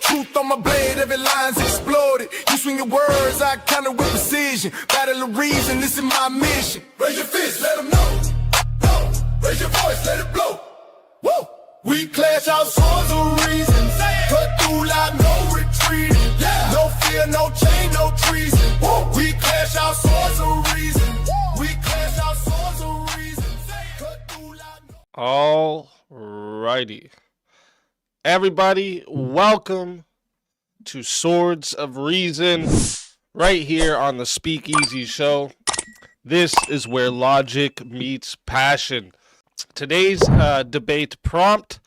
truth on my blade, every line's exploded. You swing your words, I counter with precision. Battle of reason, this is my mission. Raise your fist, let them know. No. Raise your voice, let it blow. Woo! We clash our swords of reason. Cut through like no retreating. Yeah. No fear, no chain, no treason. Woo! We clash our swords of reason. We clash our swords of reason. Cut through like no... All righty. Everybody, welcome to Swords of Reason, right here on the SpeakeaZy show. This is where logic meets passion. Today's debate prompt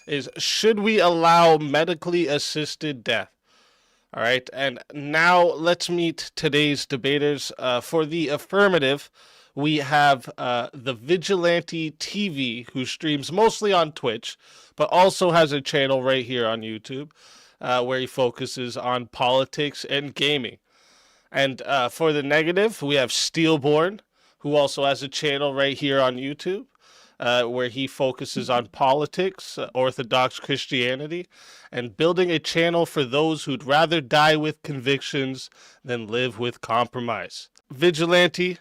is, should we allow medically assisted death? All right, and now let's meet today's debaters. For the affirmative, we have the Vigilante TV, who streams mostly on Twitch, but also has a channel right here on YouTube, where he focuses on politics and gaming. And for the negative, we have Steelborn, who also has a channel right here on YouTube, where he focuses on politics, Orthodox Christianity, and building a channel for those who'd rather die with convictions than live with compromise. Vigilante,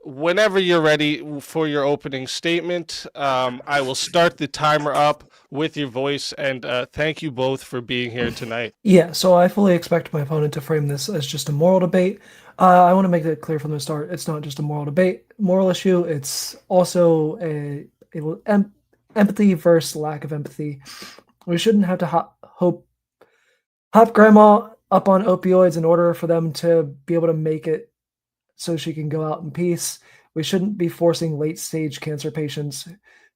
whenever you're ready for your opening statement, I will start the timer up with your voice, and thank you both for being here tonight. Yeah, so I fully expect my opponent to frame this as just a moral debate. I want to make that clear from the start. It's not just a moral issue. It's also empathy versus lack of empathy. We shouldn't have to hop grandma up on opioids in order for them to be able to make it so she can go out in peace. We shouldn't be forcing late-stage cancer patients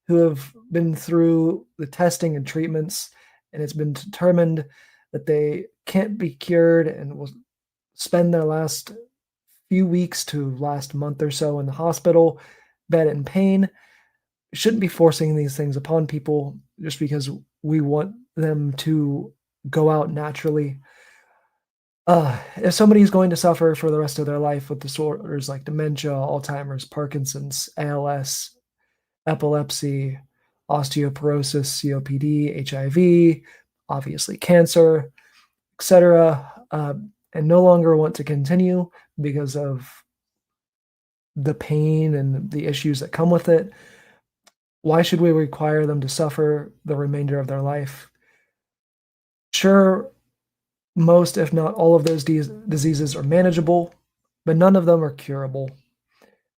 who have been through the testing and treatments, and it's been determined that they can't be cured and will spend their last few weeks to last month or so in the hospital, bed in pain. We shouldn't be forcing these things upon people just because we want them to go out naturally. If somebody's going to suffer for the rest of their life with disorders like dementia, Alzheimer's, Parkinson's, ALS, epilepsy, osteoporosis, COPD, HIV, obviously cancer, etc., and no longer want to continue because of the pain and the issues that come with it, why should we require them to suffer the remainder of their life? Sure, most, if not all of those diseases are manageable, but none of them are curable.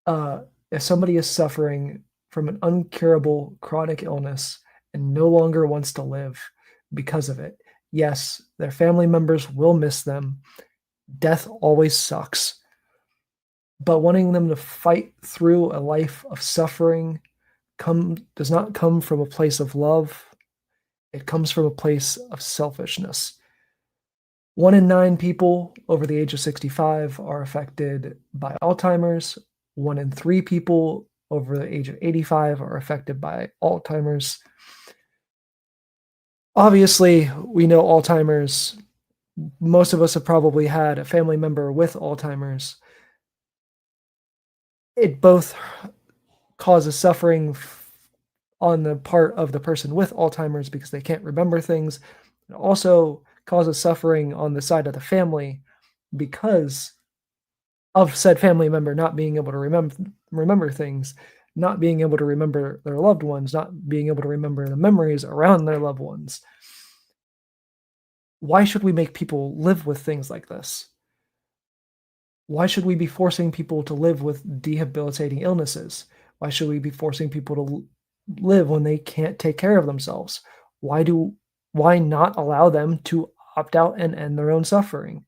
If somebody is suffering from an uncurable chronic illness and no longer wants to live because of it, yes, their family members will miss them. Death always sucks. But wanting them to fight through a life of suffering does not come from a place of love. It comes from a place of selfishness. 1 in 9 people over the age of 65 are affected by Alzheimer's. 1 in 3 people over the age of 85 are affected by Alzheimer's. Obviously, we know Alzheimer's. Most of us have probably had a family member with Alzheimer's. It both causes suffering on the part of the person with Alzheimer's because they can't remember things. It also causes suffering on the side of the family because of said family member not being able to remember things, not being able to remember their loved ones, not being able to remember the memories around their loved ones. Why should we make people live with things like this? Why should we be forcing people to live with debilitating illnesses? Why should we be forcing people to live when they can't take care of themselves? Why not allow them to opt out and end their own suffering?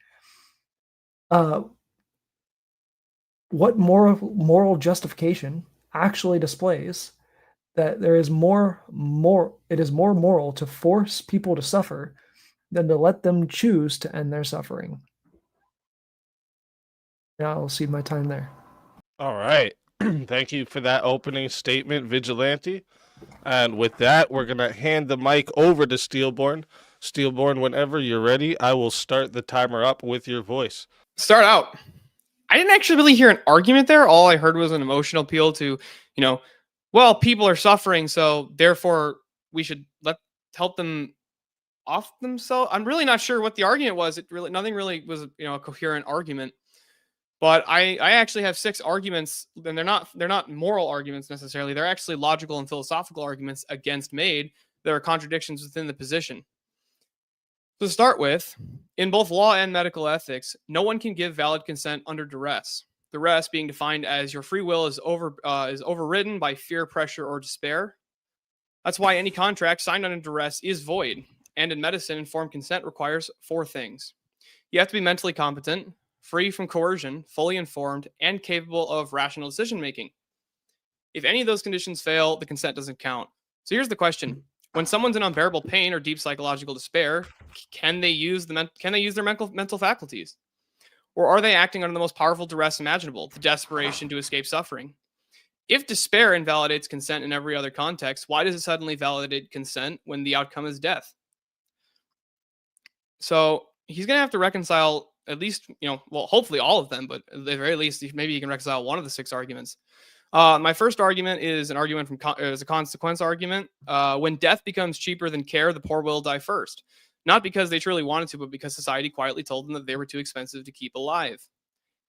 What moral justification actually displays that it is more moral to force people to suffer than to let them choose to end their suffering? Now I'll cede my time there. All right. Thank you for that opening statement, Vigilante. And with that, we're going to hand the mic over to Steelborn. Steelborn, whenever you're ready, I will start the timer up with your voice. Start out. I didn't actually really hear an argument there. All I heard was an emotional appeal to, well, people are suffering, so therefore we should help them off themselves. I'm really not sure what the argument was. Nothing really was, a coherent argument. But I actually have 6 arguments, and they're not moral arguments necessarily. They're actually logical and philosophical arguments against Made. There are contradictions within the position. To start with, in both law and medical ethics, no one can give valid consent under duress. Duress being defined as your free will is overridden by fear, pressure, or despair. That's why any contract signed under duress is void. And in medicine, informed consent requires 4 things. You have to be mentally competent, free from coercion, fully informed, and capable of rational decision making. If any of those conditions fail, the consent doesn't count. So here's the question: when someone's in unbearable pain or deep psychological despair, can they use their mental faculties? Or are they acting under the most powerful duress imaginable, the desperation to escape suffering? If despair invalidates consent in every other context, why does it suddenly validate consent when the outcome is death? So he's going to have to reconcile at least, hopefully all of them, but at the very least, maybe you can reconcile one of the 6 arguments. My first argument is an argument is a consequence argument. When death becomes cheaper than care, the poor will die first. Not because they truly wanted to, but because society quietly told them that they were too expensive to keep alive.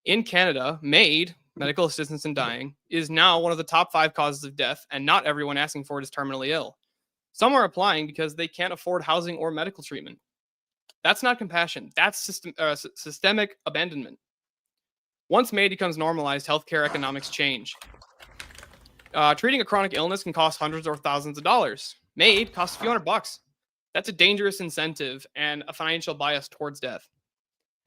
In Canada, MAID, medical assistance in dying, is now one of the top 5 causes of death, and not everyone asking for it is terminally ill. Some are applying because they can't afford housing or medical treatment. That's not compassion. That's systemic abandonment. Once MAID becomes normalized, healthcare economics change. Treating a chronic illness can cost hundreds or thousands of dollars. MAID costs a few $100. That's a dangerous incentive and a financial bias towards death.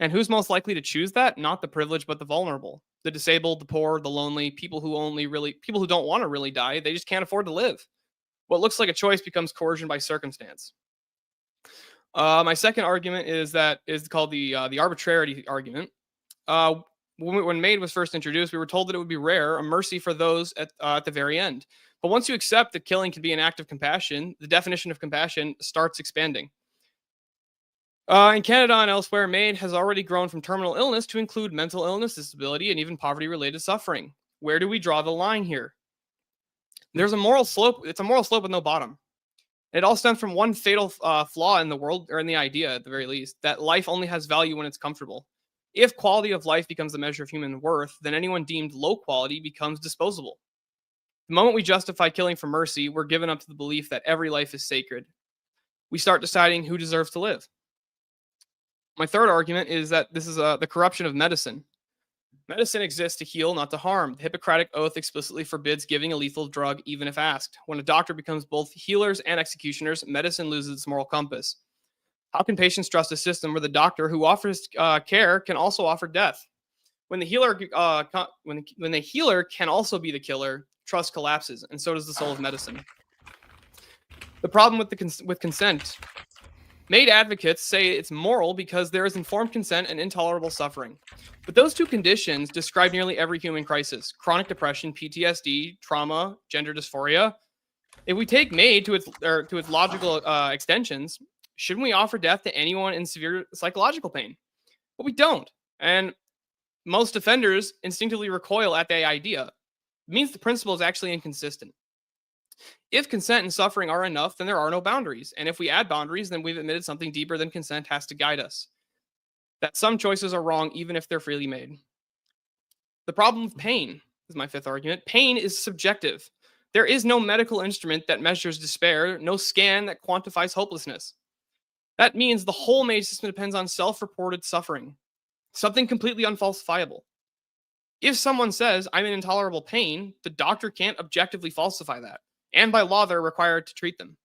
And who's most likely to choose that? Not the privileged, but the vulnerable. The disabled, the poor, the lonely, people who don't want to really die. They just can't afford to live. What looks like a choice becomes coercion by circumstance. My second argument is called the arbitrarity argument. When MAID was first introduced, we were told that it would be rare, a mercy for those at the very end. But once you accept that killing can be an act of compassion, the definition of compassion starts expanding. In Canada and elsewhere, MAID has already grown from terminal illness to include mental illness, disability, and even poverty-related suffering. Where do we draw the line here? There's a moral slope. It's a moral slope with no bottom. It all stems from one fatal flaw in the world, or in the idea at the very least, that life only has value when it's comfortable. If quality of life becomes the measure of human worth, then anyone deemed low quality becomes disposable. The moment we justify killing for mercy, we're given up to the belief that every life is sacred. We start deciding who deserves to live. My third argument is that this is the corruption of medicine. Medicine exists to heal, not to harm. The Hippocratic Oath explicitly forbids giving a lethal drug, even if asked. When a doctor becomes both healers and executioners, medicine loses its moral compass. How can patients trust a system where the doctor who offers care can also offer death? When the healer can also be the killer, trust collapses, and so does the soul of medicine. The problem with consent. MAID advocates say it's moral because there is informed consent and intolerable suffering. But those 2 conditions describe nearly every human crisis: chronic depression, PTSD, trauma, gender dysphoria. If we take MAID to its logical extensions, shouldn't we offer death to anyone in severe psychological pain? But we don't. And most offenders instinctively recoil at the idea. It means the principle is actually inconsistent. If consent and suffering are enough, then there are no boundaries. And if we add boundaries, then we've admitted something deeper than consent has to guide us. That some choices are wrong, even if they're freely made. The problem of pain is my 5th argument. Pain is subjective. There is no medical instrument that measures despair, no scan that quantifies hopelessness. That means the whole MAID system depends on self-reported suffering, something completely unfalsifiable. If someone says, I'm in intolerable pain, the doctor can't objectively falsify that. And by law, they're required to treat them.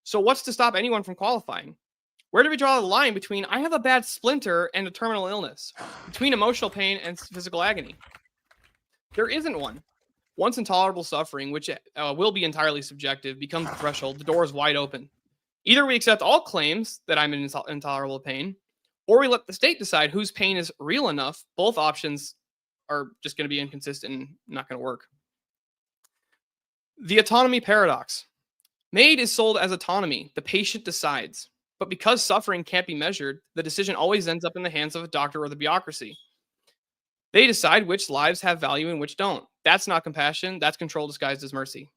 So what's to stop anyone from qualifying? Where do we draw the line between I have a bad splinter and a terminal illness? Between emotional pain and physical agony? There isn't one. Once intolerable suffering, which will be entirely subjective, becomes the threshold, the door is wide open. Either we accept all claims that I'm in intolerable pain, or we let the state decide whose pain is real enough. Both options are just going to be inconsistent and not going to work. The autonomy paradox. MAID is sold as autonomy. The patient decides. But because suffering can't be measured, the decision always ends up in the hands of a doctor or the bureaucracy. They decide which lives have value and which don't. That's not compassion. That's control disguised as mercy.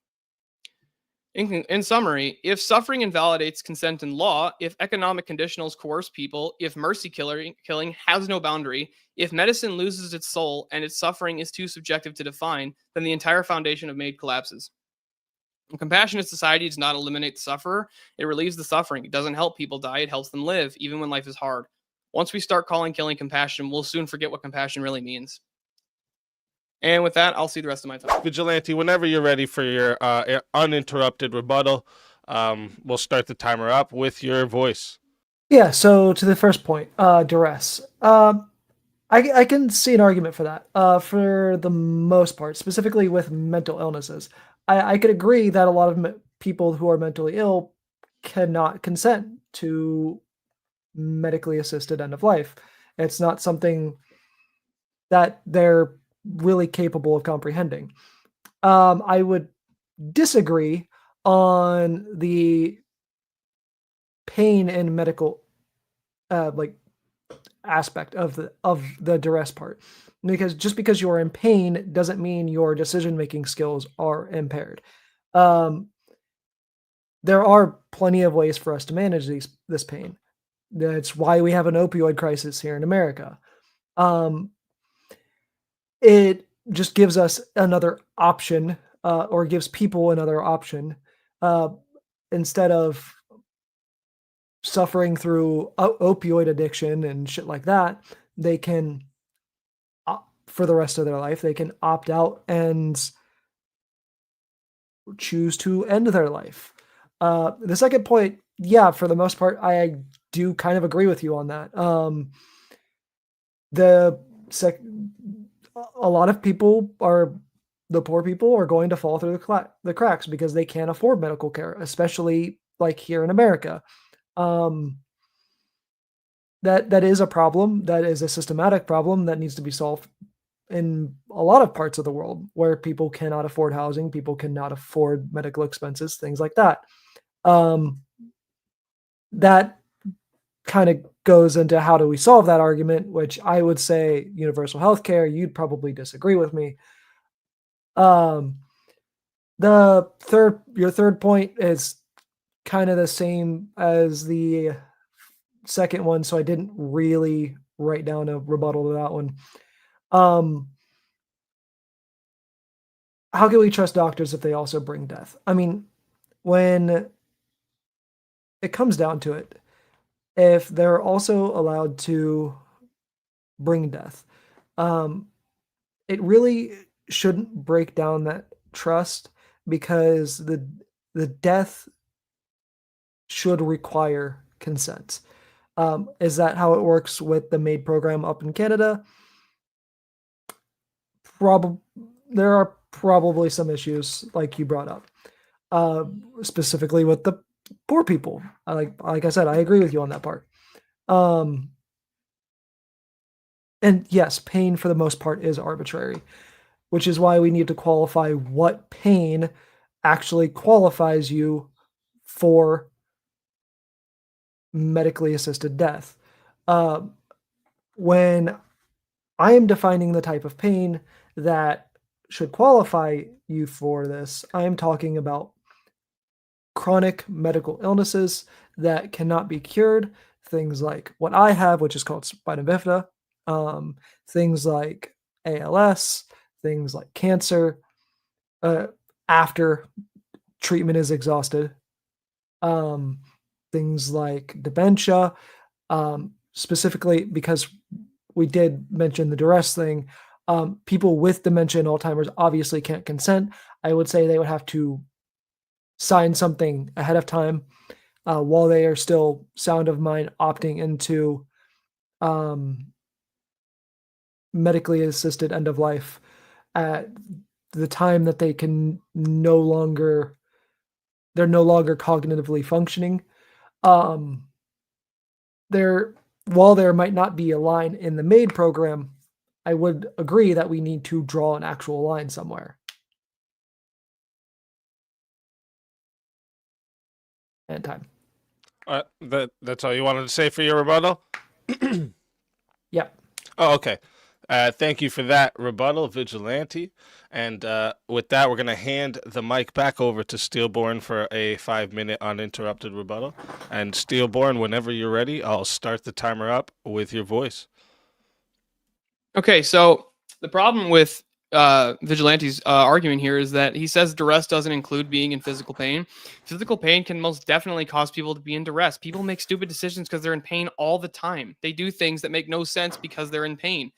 In summary, if suffering invalidates consent in law, if economic conditionals coerce people, if mercy killing has no boundary, if medicine loses its soul and its suffering is too subjective to define, then the entire foundation of MAID collapses. A compassionate society does not eliminate the sufferer, it relieves the suffering. It doesn't help people die, it helps them live, even when life is hard. Once we start calling killing compassion, we'll soon forget what compassion really means. And with that, I'll see the rest of my time. Vigilante, whenever you're ready for your uninterrupted rebuttal, we'll start the timer up with your voice. Yeah, so to the first point, duress. I can see an argument for that, for the most part, specifically with mental illnesses. I could agree that a lot of people who are mentally ill cannot consent to medically assisted end of life. It's not something that they're really capable of comprehending. I would disagree on the pain and medical aspect of the duress part, because just because you're in pain doesn't mean your decision making skills are impaired. There are plenty of ways for us to manage this pain. That's why we have an opioid crisis here in America. It just gives us another option, or gives people another option, instead of suffering through opioid addiction and shit like that. They can, for the rest of their life, they can opt out and choose to end their life. The second point, yeah, for the most part, I do kind of agree with you on that. A lot of people the poor people are going to fall through the cracks because they can't afford medical care, especially like here in America. That is a problem. That is a systematic problem that needs to be solved in a lot of parts of the world where people cannot afford housing, people cannot afford medical expenses, things like that. That kind of goes into how do we solve that argument, which I would say universal health care. You'd probably disagree with me. Your third point is kind of the same as the second one, so I didn't really write down a rebuttal to that one. How can we trust doctors if they also bring death? I mean, when it comes down to it, if they're also allowed to bring death, it really shouldn't break down that trust, because the death should require consent. Is that how it works with the MAID program up in Canada? There are probably some issues like you brought up, specifically with the poor people. Like I said, I agree with you on that part. And yes, pain for the most part is arbitrary, which is why we need to qualify what pain actually qualifies you for medically assisted death. When I am defining the type of pain that should qualify you for this, I am talking about chronic medical illnesses that cannot be cured. Things like what I have, which is called spina bifida. Things like ALS, things like cancer, after treatment is exhausted. Things like dementia, specifically because we did mention the duress thing. People with dementia and Alzheimer's obviously can't consent. I would say they would have to sign something ahead of time, while they are still sound of mind, opting into medically assisted end of life at the time that they're no longer cognitively functioning. While there might not be a line in the MAID program, I would agree that we need to draw an actual line somewhere. And time. That's all you wanted to say for your rebuttal? Yeah. Oh, okay. Thank you for that rebuttal, Vigilante. And with that, we're going to hand the mic back over to Steelborn for a 5-minute uninterrupted rebuttal. And Steelborn, whenever you're ready, I'll start the timer up with your voice. Okay, so the problem with Vigilante's argument here is that he says duress doesn't include being in physical pain. Physical pain can most definitely cause people to be in duress. People make stupid decisions because they're in pain all the time. They do things that make no sense because they're in pain.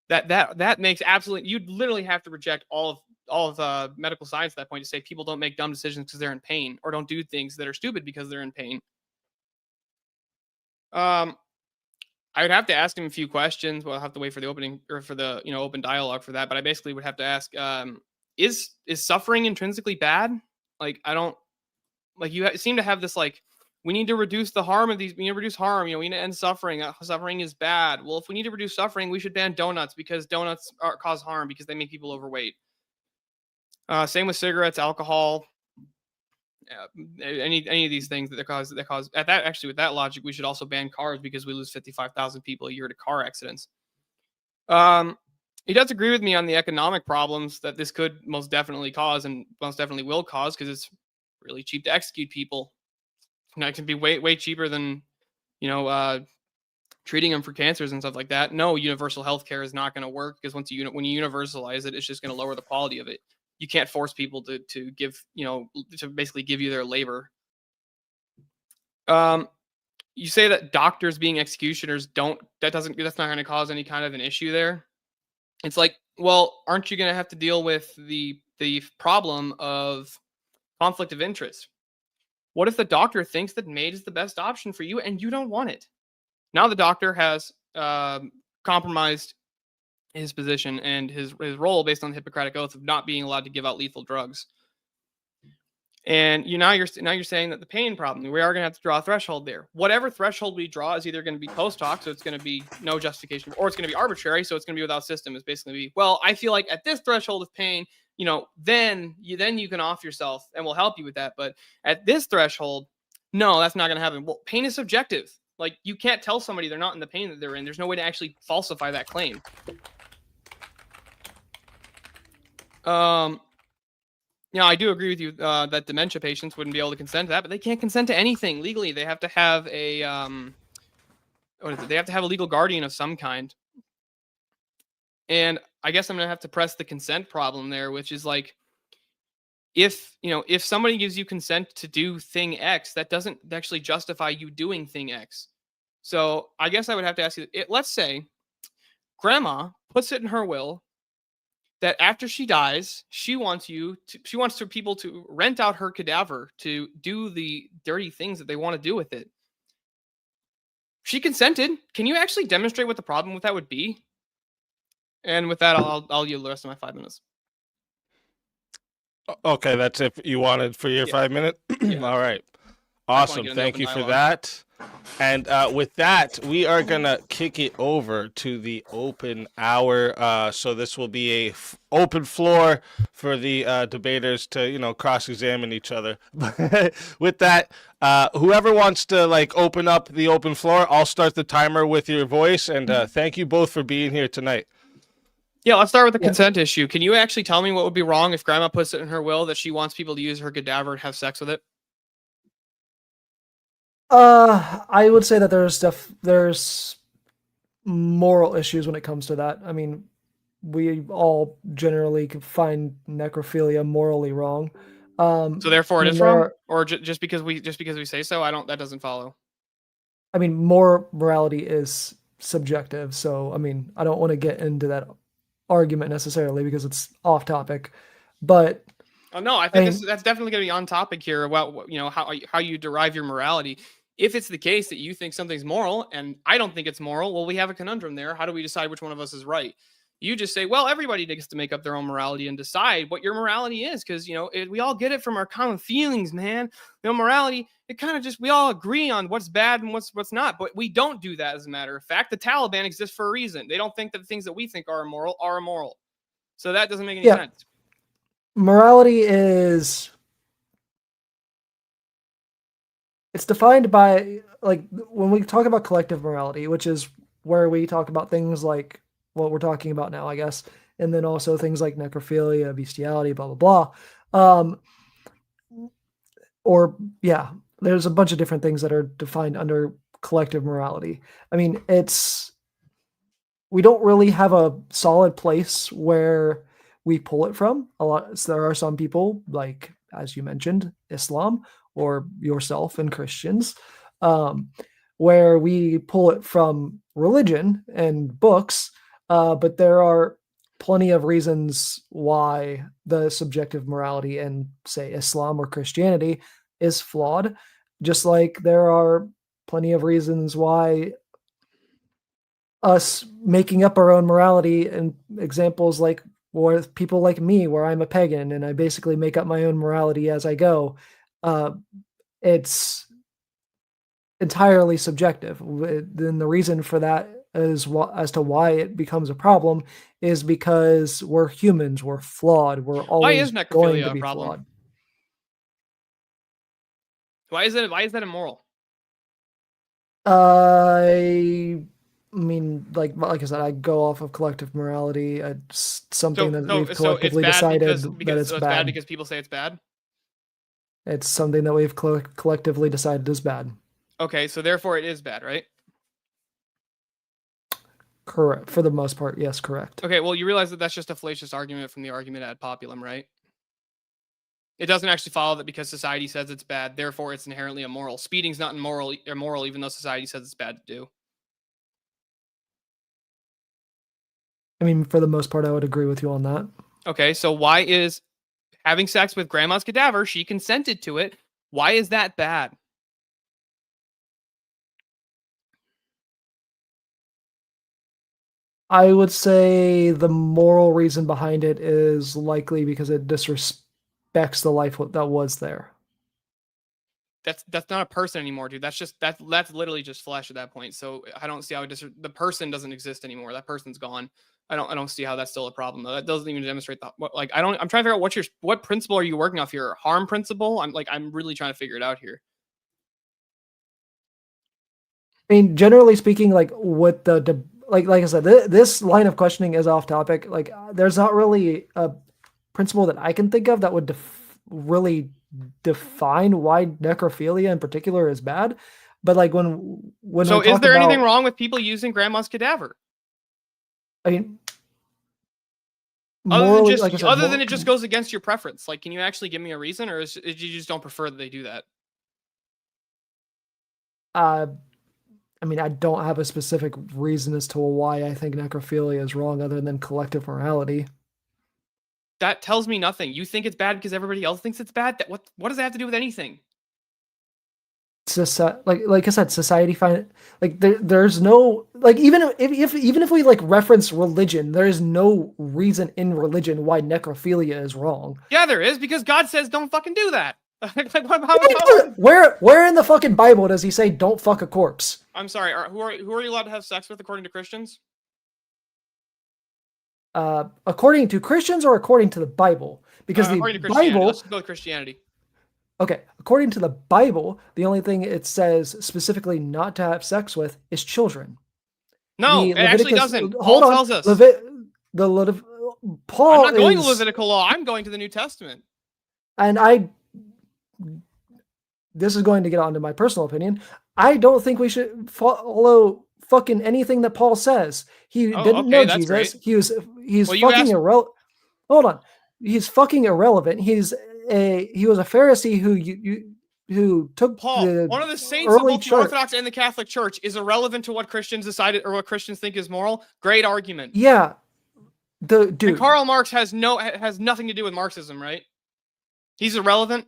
That makes absolutely, you'd literally have to reject all of medical science at that point to say people don't make dumb decisions because they're in pain, or don't do things that are stupid because they're in pain. I would have to ask him a few questions. Well, I'll have to wait for the opening, or for the open dialogue for that. But I basically would have to ask: is suffering intrinsically bad? Like, I don't like you seem to have this like, we need to reduce the harm of these. We need to reduce harm. We need to end suffering. Suffering is bad. Well, if we need to reduce suffering, we shoof ban donuts because donuts cause harm because they make people overweight. Same with cigarettes, alcohol. Any of these things that cause at that, actually, with that logic, we should also ban cars because we lose 55,000 people a year to car accidents. He does agree with me on the economic problems that this could most definitely cause, and most definitely will cause, because it's really cheap to execute people. It can be way cheaper than treating them for cancers and stuff like that. No, universal healthcare is not going to work, because when you universalize it, it's just going to lower the quality of it. You can't force people to give, to basically give you their labor. You say that doctors being executioners that's not going to cause any kind of an issue there. It's like, well, aren't you going to have to deal with the problem of conflict of interest? What if the doctor thinks that MAID is the best option for you and you don't want it? Now the doctor has compromised his position and his role based on the Hippocratic Oath of not being allowed to give out lethal drugs. And now you're saying that the pain problem, we are going to have to draw a threshold there. Whatever threshold we draw is either going to be post hoc, so it's going to be no justification, or it's going to be arbitrary, so it's going to be without system. It's basically be, well, I feel like at this threshold of pain, then you can off yourself and we'll help you with that. But at this threshold, no, that's not going to happen. Well, pain is subjective. Like, you can't tell somebody they're not in the pain that they're in. There's no way to actually falsify that claim. I do agree with you that dementia patients wouldn't be able to consent to that, but they can't consent to anything legally. They have to have a They have to have a legal guardian of some kind. And I guess I'm gonna have to press the consent problem there, which is like, if somebody gives you consent to do thing X, that doesn't actually justify you doing thing X. So I guess I would have to ask you, let's say grandma puts it in her will that after she dies, she wants people to rent out her cadaver to do the dirty things that they want to do with it. She consented. Can you actually demonstrate what the problem with that would be? And with that, I'll yield the rest of my 5 minutes. Okay, that's it you wanted for your 5 minute? Yeah. All right. Awesome. Thank you for that. And with that, we are going to kick it over to the open hour. So this will be a open floor for the debaters to, cross-examine each other. With that, whoever wants to open up the open floor, I'll start the timer with your voice. And thank you both for being here tonight. Yeah, let's start with the consent issue. Can you actually tell me what would be wrong if grandma puts it in her will that she wants people to use her cadaver and have sex with it? I would say that there's moral issues when it comes to that. I mean, we all generally find necrophilia morally wrong. So therefore it is wrong? Or just because we say so? That doesn't follow. I mean, morality is subjective. So, I mean, I don't want to get into that argument necessarily because it's off topic, but no, I think that's definitely going to be on topic here about how you derive your morality. If it's the case that you think something's moral and I don't think it's moral, well, we have a conundrum there. How do we decide which one of us is right? You just say, well, everybody gets to make up their own morality and decide what your morality is, because we all get it from our common feelings, man. Morality, it kind of just, we all agree on what's bad and what's not, but we don't do that. As a matter of fact, the Taliban exists for a reason. They don't think that the things that we think are immoral are immoral. So that doesn't make any sense. Morality is, it's defined by, when we talk about collective morality, which is where we talk about things like what we're talking about now, I guess. And then also things like necrophilia, bestiality, blah, blah, blah. Or yeah, there's a bunch of different things that are defined under collective morality. I mean, we don't really have a solid place where we pull it from. So there are some people, like, as you mentioned, Islam or yourself and Christians, where we pull it from religion and books, but there are plenty of reasons why the subjective morality in, say, Islam or Christianity is flawed, just like there are plenty of reasons why us making up our own morality, and examples like with people like me, where I'm a pagan and I basically make up my own morality as I go. It's entirely subjective. Then the reason for that is as to why it becomes a problem is because we're humans, we're flawed, we're always going to be flawed. Why is that immoral? I mean, like I said, I go off of collective morality. It's something that we've collectively decided that it's bad because people say it's bad. It's something that we've collectively decided is bad. Okay, so therefore it is bad, right? Correct. For the most part, yes, correct. Okay, well, you realize that that's just a fallacious argument from the argument ad populum, right? It doesn't actually follow that because society says it's bad, therefore it's inherently immoral. Speeding's not immoral, even though society says it's bad to do. I mean, for the most part, I would agree with you on that. Okay, so why is having sex with grandma's cadaver, she consented to it, why is that bad? I would say the moral reason behind it is likely because it disrespects the life that was there. That's not a person anymore, dude. That's literally just flesh at that point. So I don't see how the person doesn't exist anymore. That person's gone. I don't see how that's still a problem though. That doesn't even demonstrate I'm trying to figure out what principle are you working off here? Harm principle? I'm really trying to figure it out here. I mean, generally speaking, like with like I said, this line of questioning is off topic. Like, there's not really a principle that I can think of that would really define why necrophilia in particular is bad. But like when so is there anything wrong with people using grandma's cadaver? I mean, other than it just goes against your preference. Like, can you actually give me a reason, or is you just don't prefer that they do that? I mean, I don't have a specific reason as to why I think necrophilia is wrong other than collective morality. That tells me nothing. You think it's bad because everybody else thinks it's bad? What does that have to do with anything? Like I said, society there's no, like, even if we like reference religion, there is no reason in religion why necrophilia is wrong. Yeah, there is, because God says don't fucking do that. Where in the fucking Bible does he say don't fuck a corpse? I'm sorry. Who are you allowed to have sex with according to Christians? According to Christians or according to the Bible? Because the Bible. Let's go with Christianity. Okay, according to the Bible, the only thing it says specifically not to have sex with is children. No, it actually doesn't. Paul tells us. Paul. I'm not going to Levitical law. I'm going to the New Testament. And this is going to get onto my personal opinion. I don't think we should follow fucking anything that Paul says. He didn't know Jesus. Great. He's fucking irrelevant. Hold on. He's fucking irrelevant. He was a Pharisee who took Paul, one of the saints of both the Orthodox and the Catholic Church, is irrelevant to what Christians decided or what Christians think is moral. Great argument. Yeah. Dude. And Karl Marx has nothing to do with Marxism, right? He's irrelevant.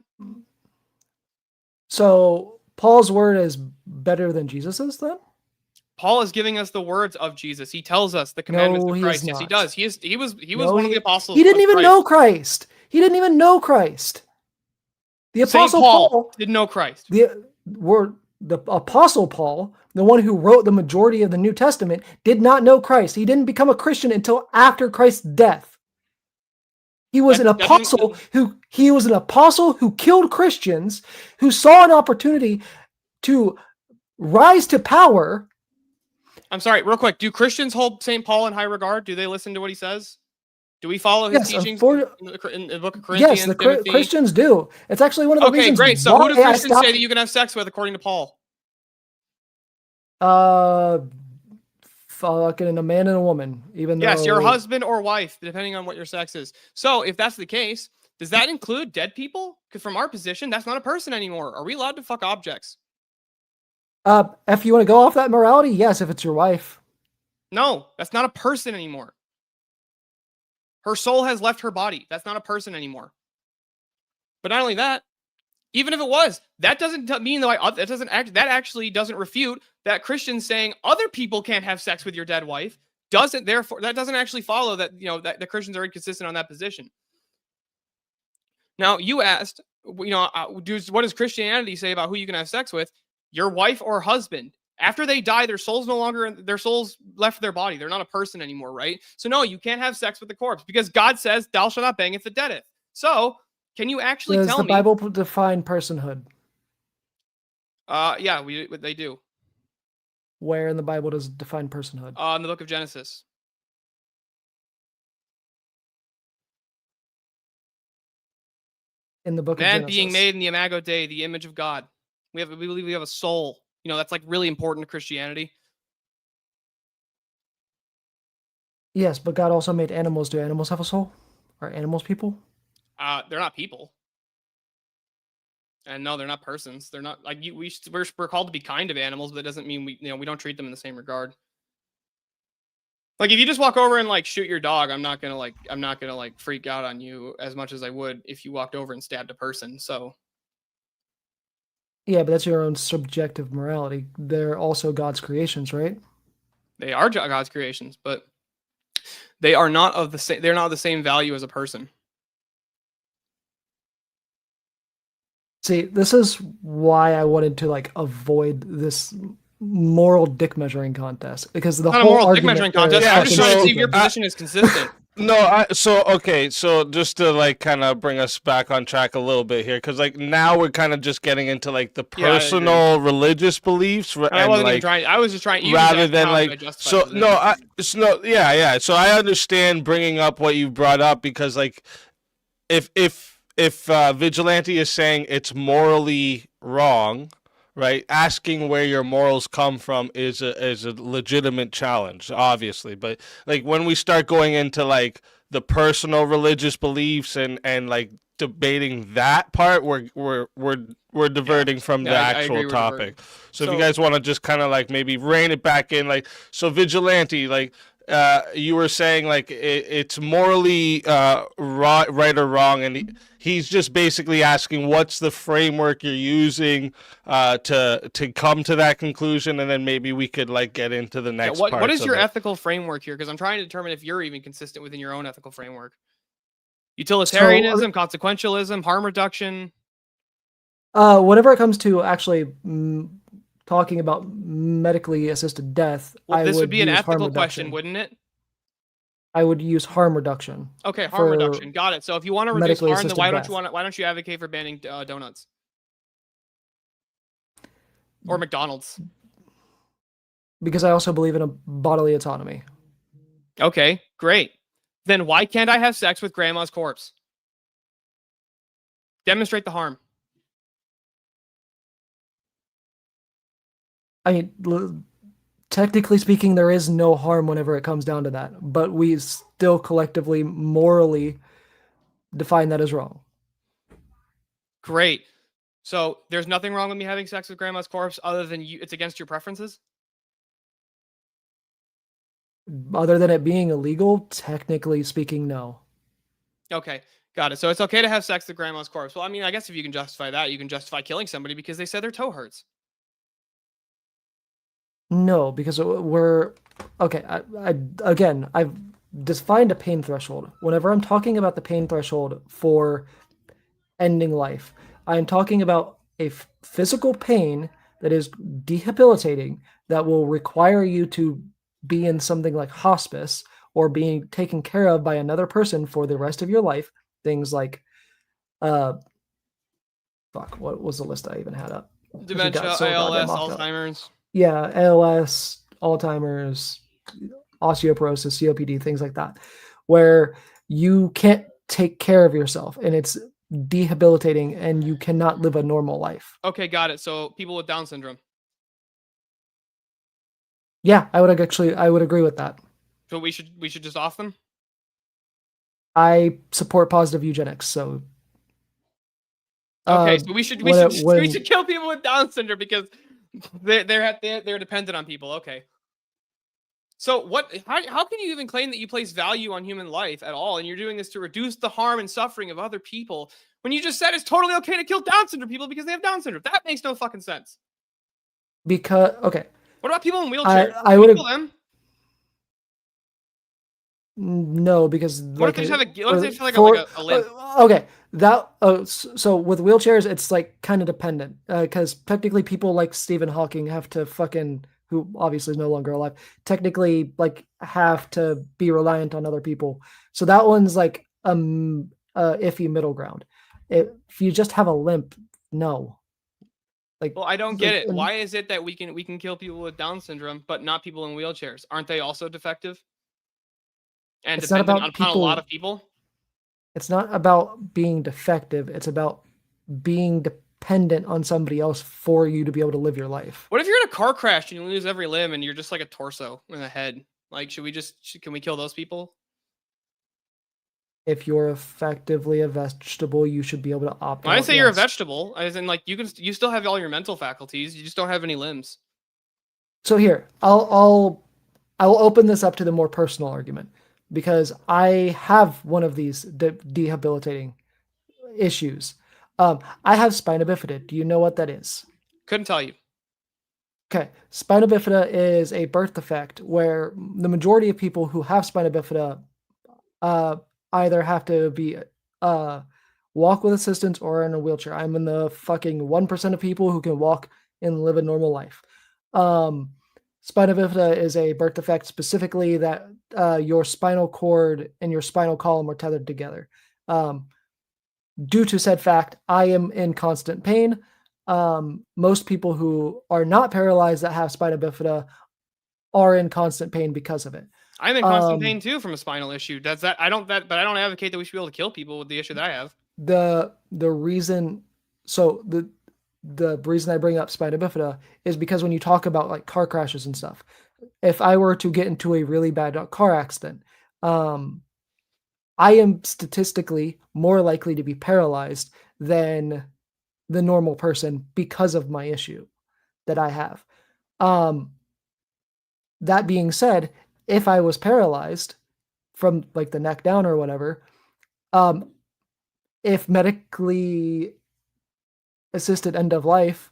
So Paul's word is better than Jesus's then? Paul is giving us the words of Jesus. He tells us the commandments of Christ. Yes, he does. He was one of the apostles. He didn't even know Christ. He didn't even know Christ. The apostle Paul didn't know Christ. The apostle Paul, the one who wrote the majority of the New Testament, did not know Christ. He didn't become a Christian until after Christ's death. He was an apostle who killed Christians, who saw an opportunity to rise to power, I'm sorry, real quick. Do Christians hold St. Paul in high regard? Do they listen to what he says? Do we follow his teachings in the book of Corinthians? Yes, the Christians do. It's actually one of the Okay, reasons great. So why who do I Christians say stopped. that you can have sex with according to Paul? Fucking a man and a woman, even though. Yes, your husband or wife, depending on what your sex is. So if that's the case, does that include dead people? Because from our position, that's not a person anymore. Are we allowed to fuck objects? If you want to go off that morality, yes, if it's your wife. No, that's not a person anymore. Her soul has left her body. That's not a person anymore. But not only that, even if it was, that doesn't mean that actually doesn't refute that Christians saying other people can't have sex with your dead wife that doesn't actually follow that, that the Christians are inconsistent on that position. Now, you asked, what does Christianity say about who you can have sex with? Your wife or husband. After they die, their souls left their body. They're not a person anymore, right? So no, you can't have sex with the corpse because God says, "Thou shalt not bangeth the deadeth." So, can you actually tell me? Does the Bible define personhood? Yeah, they do. Where in the Bible does it define personhood? In the book of Genesis. In the book of Genesis. Man being made in the imago Dei, the image of God. We believe we have a soul. That's like really important to Christianity. Yes, but God also made animals. Do animals have a soul? Are animals people? They're not people. And no, they're not persons. They're not like we're called to be kind of animals, but that doesn't mean we don't treat them in the same regard. Like if you just walk over and like shoot your dog, I'm not gonna freak out on you as much as I would if you walked over and stabbed a person. So yeah, but that's your own subjective morality. They're also God's creations, right? They are God's creations, but they are not of the same. They're not of the same value as a person. See, this is why I wanted to avoid this moral dick measuring contest because the whole whole moral dick argument measuring contest. Yeah, I'm just trying to see if so, your position is consistent. No, so just to kind of bring us back on track a little bit here, because now we're kind of just getting into the personal religious beliefs, and I wasn't even trying. I was just trying. Rather than yeah. So I understand bringing up what you brought up because if Vigilante is saying it's morally wrong, right? Asking where your morals come from is a legitimate challenge, obviously. But when we start going into the personal religious beliefs and debating that part, we're diverting from the actual topic. So if you guys want to just kind of maybe rein it back in, so Vigilante, you were saying it's morally right or wrong, and he's just basically asking what's the framework you're using to come to that conclusion, and then maybe we could get into the next part. What is your ethical framework here? Because I'm trying to determine if you're even consistent within your own ethical framework. Utilitarianism, consequentialism, harm reduction. Whenever it comes to actually talking about medically assisted death, this would be an ethical question, wouldn't it? I would use harm reduction. Okay, harm reduction. Got it. So if you want to reduce harm, then why don't you advocate for banning donuts or McDonald's? Because I also believe in a bodily autonomy. Okay, great. Then why can't I have sex with grandma's corpse? Demonstrate the harm. I mean, technically speaking, there is no harm whenever it comes down to that, but we still collectively, morally define that as wrong. Great. So there's nothing wrong with me having sex with grandma's corpse other than it's against your preferences? Other than it being illegal, technically speaking, no. Okay, got it. So it's okay to have sex with grandma's corpse. Well, I mean, I guess if you can justify that, you can justify killing somebody because they said their toe hurts. No, because we're okay. I've defined a pain threshold. Whenever I'm talking about the pain threshold for ending life, I'm talking about a physical pain that is debilitating that will require you to be in something like hospice or being taken care of by another person for the rest of your life. Things like, what was the list I even had up? Dementia, ALS, Alzheimer's. Yeah, ALS, Alzheimer's, osteoporosis, COPD, things like that, where you can't take care of yourself and it's debilitating and you cannot live a normal life. Okay, got it. So people with Down syndrome. Yeah, I would agree with that. So we should just off them. I support positive eugenics, so Okay, so we should kill people with Down syndrome because they're dependent on people. Okay. So how can you even claim that you place value on human life at all, and you're doing this to reduce the harm and suffering of other people when you just said it's totally okay to kill Down syndrome people because they have Down syndrome? That makes no fucking sense. Because okay, what about people in wheelchairs? I would kill them. No, because what if they just have a limp? Okay, that so with wheelchairs, it's like kind of dependent because technically people like Stephen Hawking have to who obviously is no longer alive, technically like have to be reliant on other people. So that one's like iffy middle ground. If you just have a limp, no. Like, well, I don't get it. Why is it that we can kill people with Down syndrome, but not people in wheelchairs? Aren't they also defective? And it's not about upon a lot of people. It's not about being defective. It's about being dependent on somebody else for you to be able to live your life. What if you're in a car crash and you lose every limb and you're just like a torso and a head? Like, can we kill those people? If you're effectively a vegetable, you should be able to opt out. I didn't say you're a vegetable. As in, like, you still have all your mental faculties. You just don't have any limbs. So here, I'll open this up to the more personal argument because I have one of these debilitating issues. I have spina bifida. Do you know what that is? Couldn't tell you. Okay, spina bifida is a birth defect where the majority of people who have spina bifida either have to be walk with assistance or in a wheelchair. I'm in the fucking 1% of people who can walk and live a normal life. Spina bifida is a birth defect specifically that your spinal cord and your spinal column are tethered together. Due to said fact, I am in constant pain. Most people who are not paralyzed that have spina bifida are in constant pain because of it. I'm in constant pain too from a spinal issue. But I don't advocate that we should be able to kill people with the issue that I have. The reason I bring up spina bifida is because when you talk about like car crashes and stuff, if I were to get into a really bad car accident, I am statistically more likely to be paralyzed than the normal person because of my issue that I have. That being said, if I was paralyzed from like the neck down or whatever, if medically assisted end of life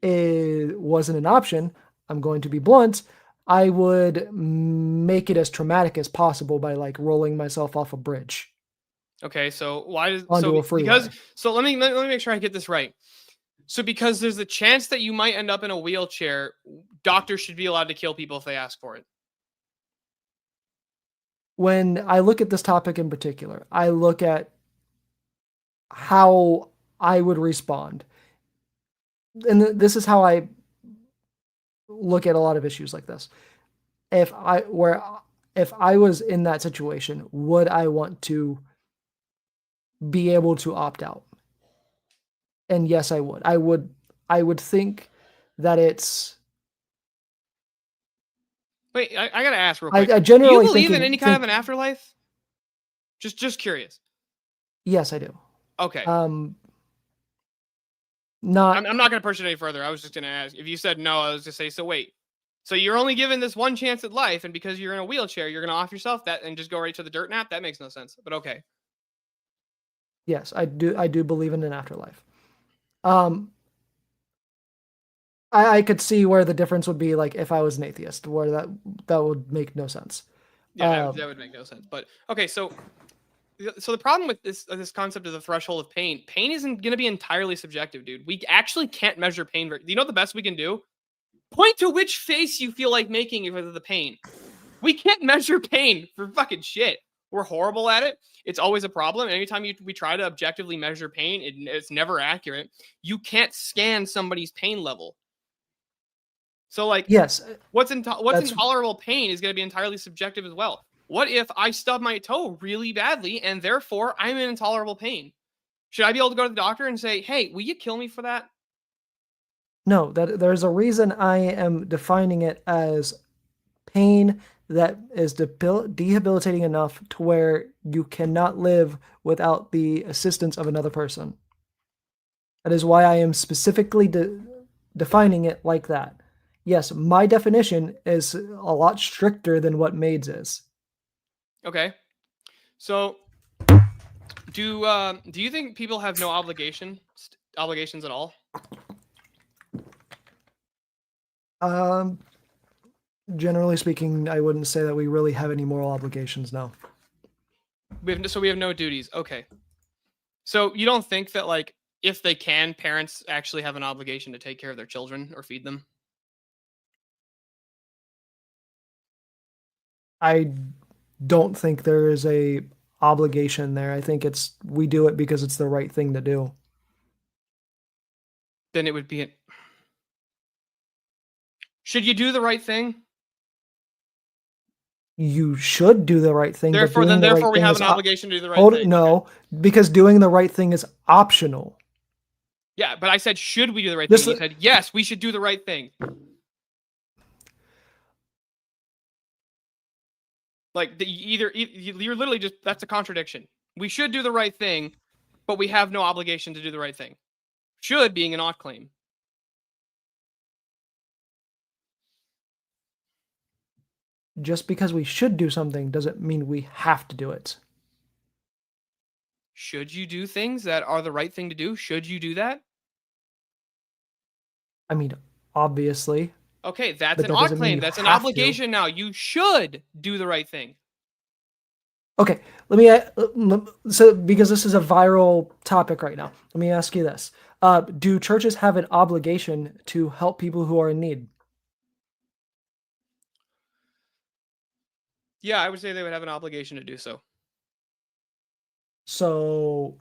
wasn't an option, I'm going to be blunt, I would make it as traumatic as possible by like rolling myself off a bridge. Okay, so why does onto a freeway. So let me make sure I get this right. So because there's a chance that you might end up in a wheelchair, doctors should be allowed to kill people if they ask for it. When I look at this topic in particular, I look at how I would respond. And this is how I look at a lot of issues like this. If I was in that situation, would I want to be able to opt out? And yes, I would. I would think that it's. Wait, I gotta ask real quick. I generally do you believe in any kind of an afterlife? Just curious. Yes, I do. Okay. I'm not gonna push it any further. I was just gonna ask. If you said no, I was just say, so wait. So you're only given this one chance at life, and because you're in a wheelchair, you're gonna off yourself that and just go right to the dirt nap? That makes no sense. But okay. Yes, I do believe in an afterlife. I could see where the difference would be, like if I was an atheist, where that would make no sense. Yeah, that would make no sense. But okay, so the problem with this concept of the threshold of pain isn't going to be entirely subjective, dude. We actually can't measure pain. Do you know what the best we can do? Point to which face you feel like making because of the pain. We can't measure pain for fucking shit. We're horrible at it. It's always a problem. And anytime we try to objectively measure pain, it's never accurate. You can't scan somebody's pain level. So like, Yes, what's that's- intolerable pain is going to be entirely subjective as well. What if I stub my toe really badly and therefore I'm in intolerable pain? Should I be able to go to the doctor and say, "Hey, will you kill me for that?" no, that there's a reason I am defining it as pain that is debilitating enough to where you cannot live without the assistance of another person. That is why I am specifically defining it like that. Yes, my definition is a lot stricter than what Maid's is. Okay. So, do you think people have no obligations at all? Generally speaking, I wouldn't say that we really have any moral obligations now. We have no duties. Okay. So you don't think that like if they can, parents actually have an obligation to take care of their children or feed them? I don't think there is a obligation there. I think we do it because it's the right thing to do. Then it would be should you do the right thing? You should do the right thing. Therefore, but therefore we have an obligation to do the right thing. No, Okay. because doing the right thing is optional. Yeah, but I said, should we do the right This- thing? You said, yes, we should do the right thing. Like you're literally just that's a contradiction. We should do the right thing, but we have no obligation to do the right thing. Should being an ought claim. Just because we should do something doesn't mean we have to do it. Should you do things that are the right thing to do? Should you do that? I mean, obviously. Okay, that's But an that ought doesn't mean claim. you That's an have to. obligation now. You should do the right thing. Okay, let me. So, because this is a viral topic right now, let me ask you this: do churches have an obligation to help people who are in need? Yeah, I would say they would have an obligation to do so. So,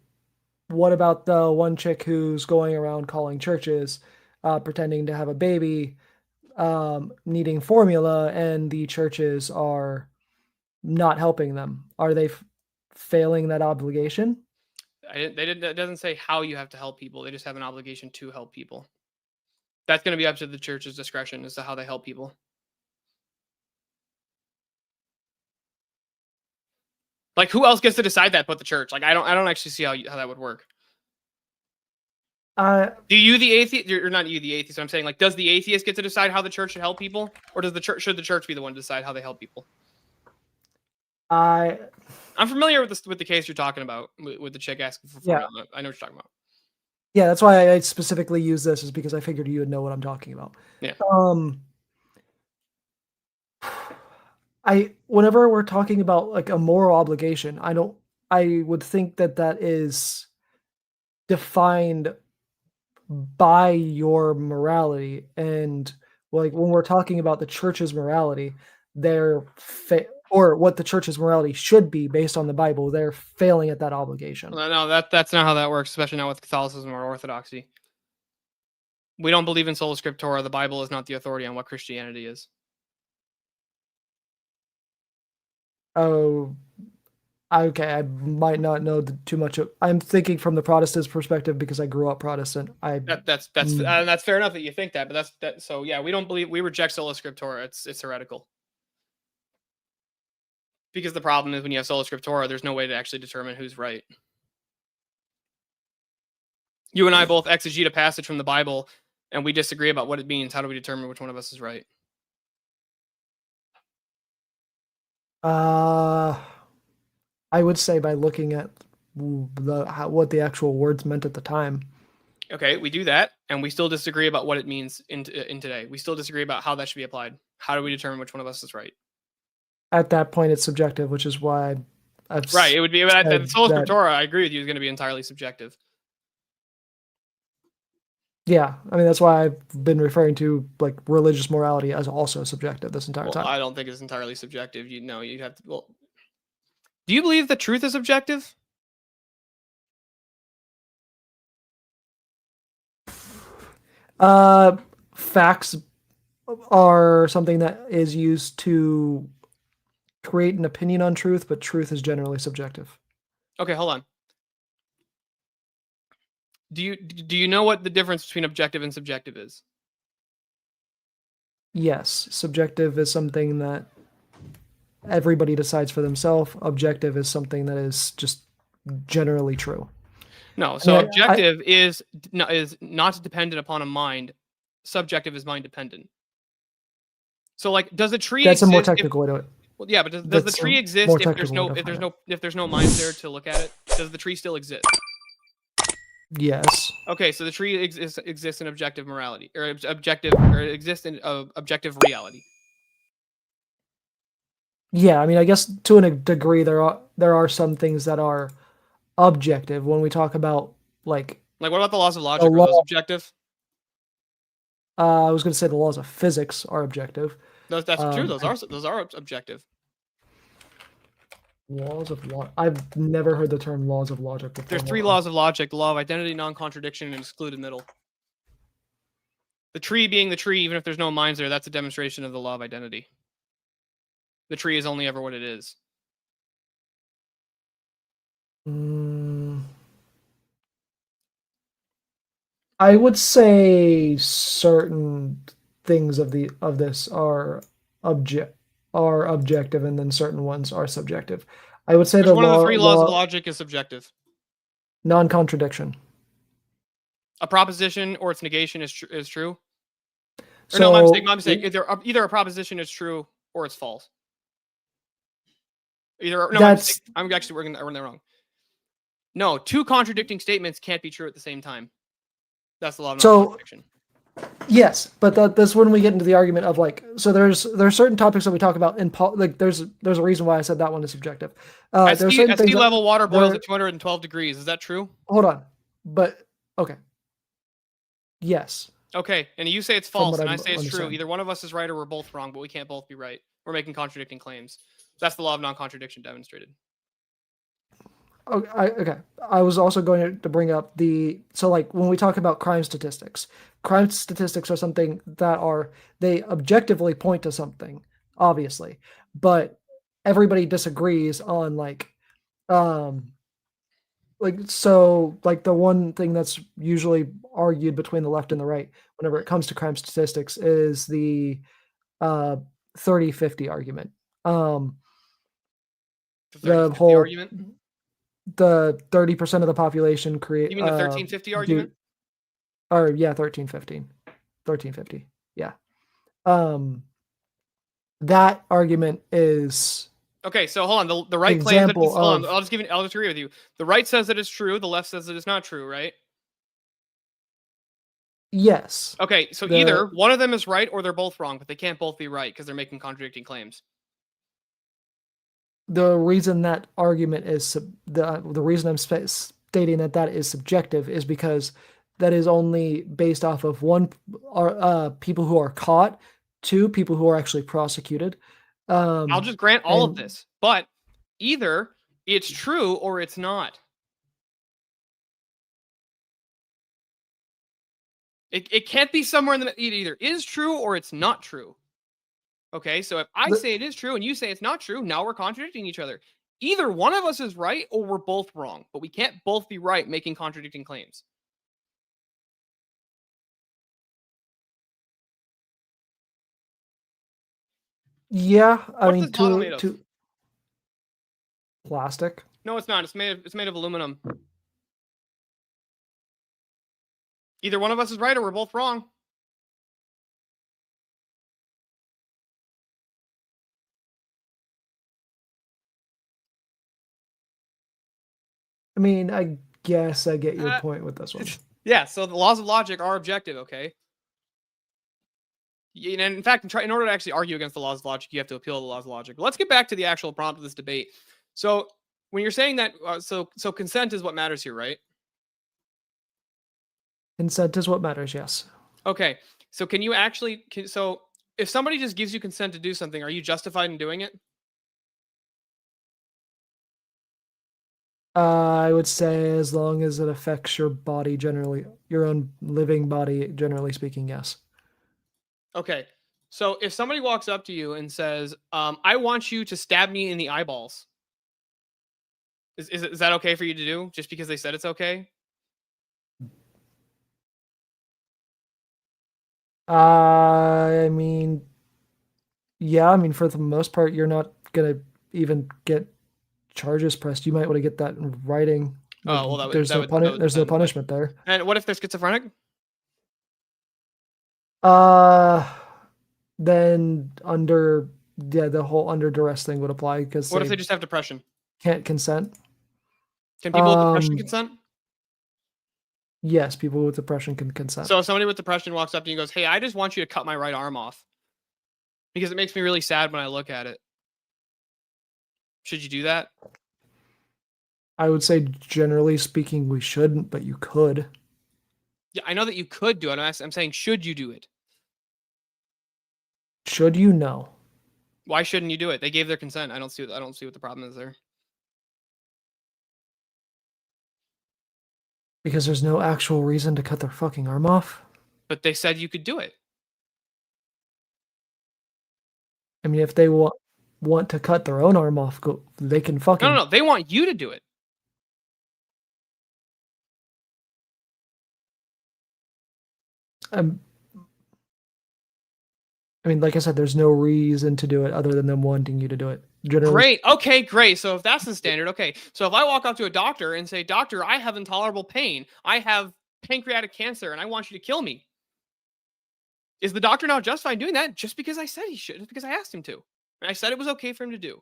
what about the one chick who's going around calling churches, pretending to have a baby, needing formula, and the churches are not helping them? Are they failing that obligation? It doesn't say how you have to help people. They just have an obligation to help people. That's going to be up to the church's discretion as to how they help people. Like, who else gets to decide that but the church? Like, I don't actually see how that would work. Do you, the atheist, you're not you, the atheist. I'm saying, like, does the atheist get to decide how the church should help people, or should the church be the one to decide how they help people? I'm familiar with the case you're talking about with the chick asking for formula. Yeah. I know what you're talking about. Yeah, that's why I specifically use this, is because I figured you would know what I'm talking about. Yeah. Whenever we're talking about like a moral obligation, I would think that is defined by your morality, and like when we're talking about the church's morality, or what the church's morality should be based on the Bible, they're failing at that obligation. No, that's not how that works, especially not with Catholicism or Orthodoxy. We don't believe in sola scriptura. The Bible is not the authority on what Christianity is. Oh, okay. I might not know too much. I'm thinking from the Protestant's perspective because I grew up Protestant. That's fair enough that you think that, but so yeah. We reject sola scriptura. It's heretical. Because the problem is when you have sola scriptura, there's no way to actually determine who's right. You and I both exegete a passage from the Bible, and we disagree about what it means. How do we determine which one of us is right? I would say by looking at what the actual words meant at the time. Okay, we do that, and we still disagree about what it means in today. We still disagree about how that should be applied. How do we determine which one of us is right? At that point, it's subjective, which is why I've right. It would be the sola scriptura. I agree with you. Is going to be entirely subjective. Yeah, I mean that's why I've been referring to like religious morality as also subjective this entire time. I don't think it's entirely subjective. You'd have to. Well, do you believe that truth is objective? Facts are something that is used to create an opinion on truth, but truth is generally subjective. Okay, hold on. Do you know what the difference between objective and subjective is? Yes, subjective is something that everybody decides for themselves. Objective is something that is just generally true. No. So I- objective is not dependent upon a mind. Subjective is mind dependent. So like, does the tree That's a exist? more technical way to it. Well, yeah, but does the That's tree a exist more if there's technical way no to if there's find no if there's no mind there to look at it? Does the tree still exist? Yes. Okay, so the tree exists in objective morality or objective or exists in objective reality. Yeah, I mean, I guess to a degree there are some things that are objective when we talk about like Like, what about the laws of logic? Are law- those objective? I was going to say the laws of physics are objective. That's true. Those I- are objective. Laws of logic. I've never heard the term laws of logic before. There's three laws of logic: the law of identity, non-contradiction, and excluded middle. The tree being the tree, even if there's no minds there, that's a demonstration of the law of identity. The tree is only ever what it is. I would say certain things of this are objective, and then certain ones are subjective. I would say One of the three laws of logic is subjective. Non-contradiction. A proposition or its negation is true. So, Or no, my mistake. Either a proposition is true or it's false. I'm actually working that wrong. No, two contradicting statements can't be true at the same time. That's the law of non-contradiction. Yes, but that's when we get into the argument of like, so there's certain topics that we talk about in like there's a reason why I said that one is subjective. At sea level, water boils at 212 degrees. Is that true? Hold on, but okay. Yes. Okay, and you say it's false, and I say it's true. understand. Either one of us is right, or we're both wrong, but we can't both be right. We're making contradicting claims. That's the law of non-contradiction demonstrated. Okay. I was also going to bring up so like when we talk about crime statistics are something that they objectively point to something, obviously, but everybody disagrees on so the one thing that's usually argued between the left and the right whenever it comes to crime statistics is the 30-50 argument. The 30-50 argument? The 30% of the population create. You mean the 1350 argument? Or yeah, 1350. Yeah. That argument is. Okay, so hold on. The right claims that it's I'll just agree with you. The right says that it's true. The left says that it's not true, right? Yes. Okay, so either one of them is right or they're both wrong, but they can't both be right because they're making contradicting claims. The reason that argument is the reason I'm stating that is subjective is because that is only based off of one, people who are caught, two, people who are actually prosecuted. I'll just grant all of this, but either it's true or it's not. It can't be somewhere in the it either is true or it's not true. Okay, so if I say it is true and you say it's not true, now we're contradicting each other. Either one of us is right or we're both wrong, but we can't both be right making contradicting claims. Yeah, I mean, What's this bottle made of? Plastic. No, it's not. It's made of aluminum. Either one of us is right or we're both wrong. I mean, I guess I get your point with this one. Yeah, so the laws of logic are objective, okay? And in fact, in order to actually argue against the laws of logic, you have to appeal to the laws of logic. But let's get back to the actual prompt of this debate. So when you're saying that, so consent is what matters here, right? Consent is what matters, yes. Okay, so can you actually, so if somebody just gives you consent to do something, are you justified in doing it? I would say as long as it affects your body generally, your own living body, generally speaking, yes. Okay, So if somebody walks up to you and says, "I want you to stab me in the eyeballs," is that okay for you to do just because they said it's okay? I mean, yeah. I mean, for the most part, you're not gonna even get charges pressed. You might want to get that in writing. Like, Oh well, there's no there's no depend. punishment there. And what if they're schizophrenic? Uh, then the whole under duress thing would apply because What if they they just have depression? can't consent. Can people with depression Um, consent? Yes, people with depression can consent. So if somebody with depression walks up to you and goes, "Hey, I just want you to cut my right arm off because it makes me really sad when I look at it." Should you do that? I would say, generally speaking, we shouldn't, but you could. Yeah, I know that you could do it. I'm saying, should you do it? Should you? No. Why shouldn't you do it? They gave their consent. I don't see what the problem is there. Because there's no actual reason to cut their fucking arm off. But they said you could do it. I mean, if they want to cut their own arm off, they can fucking. No. They want you to do it. I mean, like I said, there's no reason to do it other than them wanting you to do it. Generally, Great. Okay, great. So if that's the standard, okay. So if I walk up to a doctor and say, "Doctor, I have intolerable pain. I have pancreatic cancer and I want you to kill me." Is the doctor now justified doing that just because I said he should, just because I asked him to? And I said it was okay for him to do.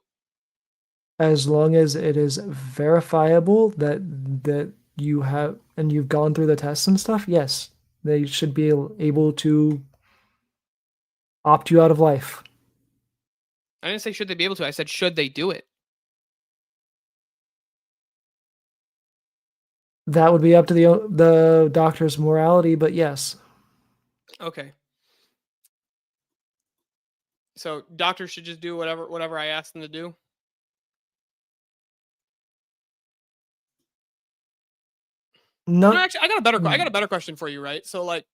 as long as it is verifiable that you have and you've gone through the tests and stuff, yes, they should be able to opt you out of life. I didn't say should they be able to. I said should they do it. That would be up to the doctor's morality, but yes. Okay. So doctors should just do whatever I ask them to do. No, No, actually, I got a better question for you, right? So like,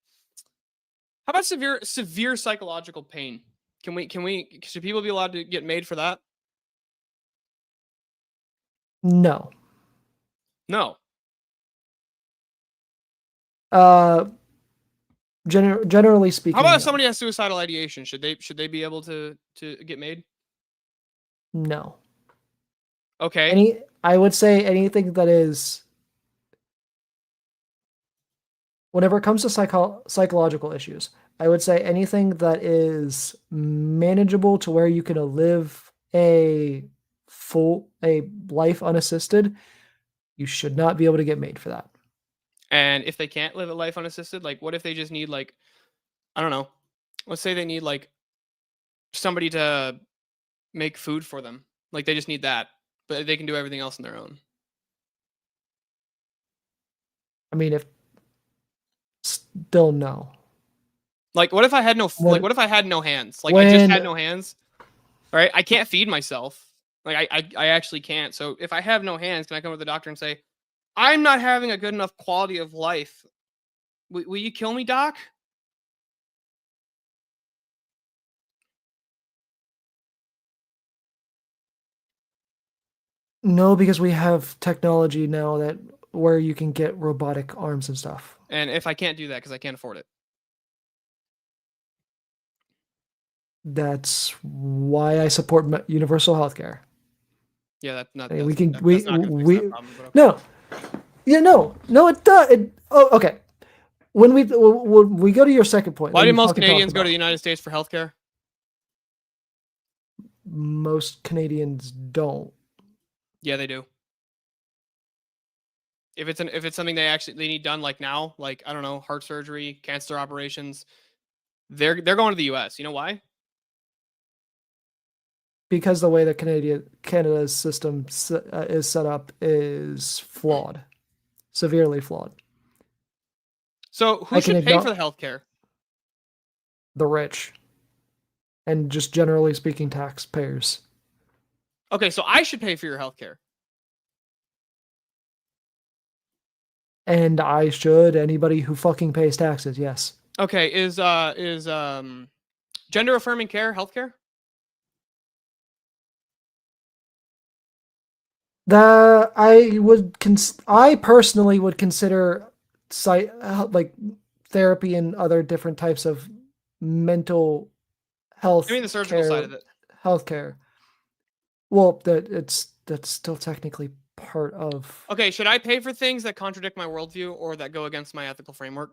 how about severe psychological pain? Should people be allowed to get made for that? no. No. Generally speaking, How about if no. somebody has suicidal ideation? Should they be able to get made? No. Okay. I would say anything that is, whenever it comes to psychological issues, I would say anything that is manageable to where you can live a life unassisted, you should not be able to get made for that. And if they can't live a life unassisted, like what if they just need like, I don't know, let's say they need like somebody to make food for them. Like they just need that, but they can do everything else on their own. I mean, if still no. Like what if I had no what if I had no hands? Like I just had no hands. Right? I can't feed myself. Like I actually can't. So if I have no hands, can I come to the doctor and say, "I'm not having a good enough quality of life. Will you kill me, doc?" No, because we have technology now that where you can get robotic arms and stuff. And if I can't do that because I can't afford it. That's why I support universal healthcare. Yeah, that's not. Hey, That's not gonna fix that problem, but okay. No, yeah, no, it does. Oh, okay. When we go to your second point, Why do most Canadians go to the United States for healthcare? Most Canadians don't. Yeah, they do. If it's something they need done like now, like I don't know, heart surgery, cancer operations, they're going to the U.S. You know why? Because the way that Canada's system is set up is flawed, severely flawed. So who should pay for the healthcare? The rich, and just generally speaking, taxpayers. Okay, so I should pay for your healthcare. And I should. Anybody who fucking pays taxes, yes. Okay, is Gender affirming care, healthcare. I personally would consider like therapy and other different types of mental health. I mean the surgical side of it. Healthcare. Well, that's still technically part of. Okay, should I pay for things that contradict my worldview or that go against my ethical framework?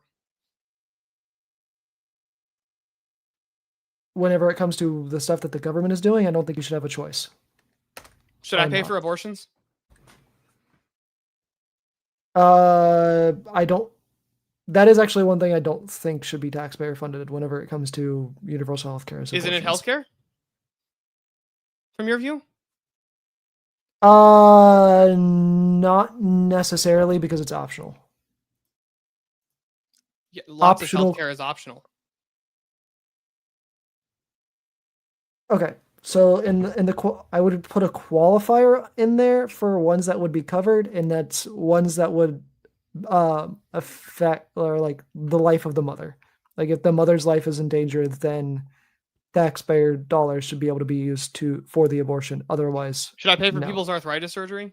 Whenever it comes to the stuff that the government is doing, I don't think you should have a choice. Should I pay for abortions? I don't. That is actually one thing I don't think should be taxpayer funded whenever it comes to universal health care. Isn't it healthcare? From your view? Not necessarily, because it's optional. Yeah, lots Optional. of healthcare is optional. Okay, so I would put a qualifier in there for ones that would be covered, and that's ones that would affect or like the life of the mother. Like if the mother's life is in danger, then taxpayer dollars should be able to be used for the abortion. Otherwise, should I pay for no. people's arthritis surgery?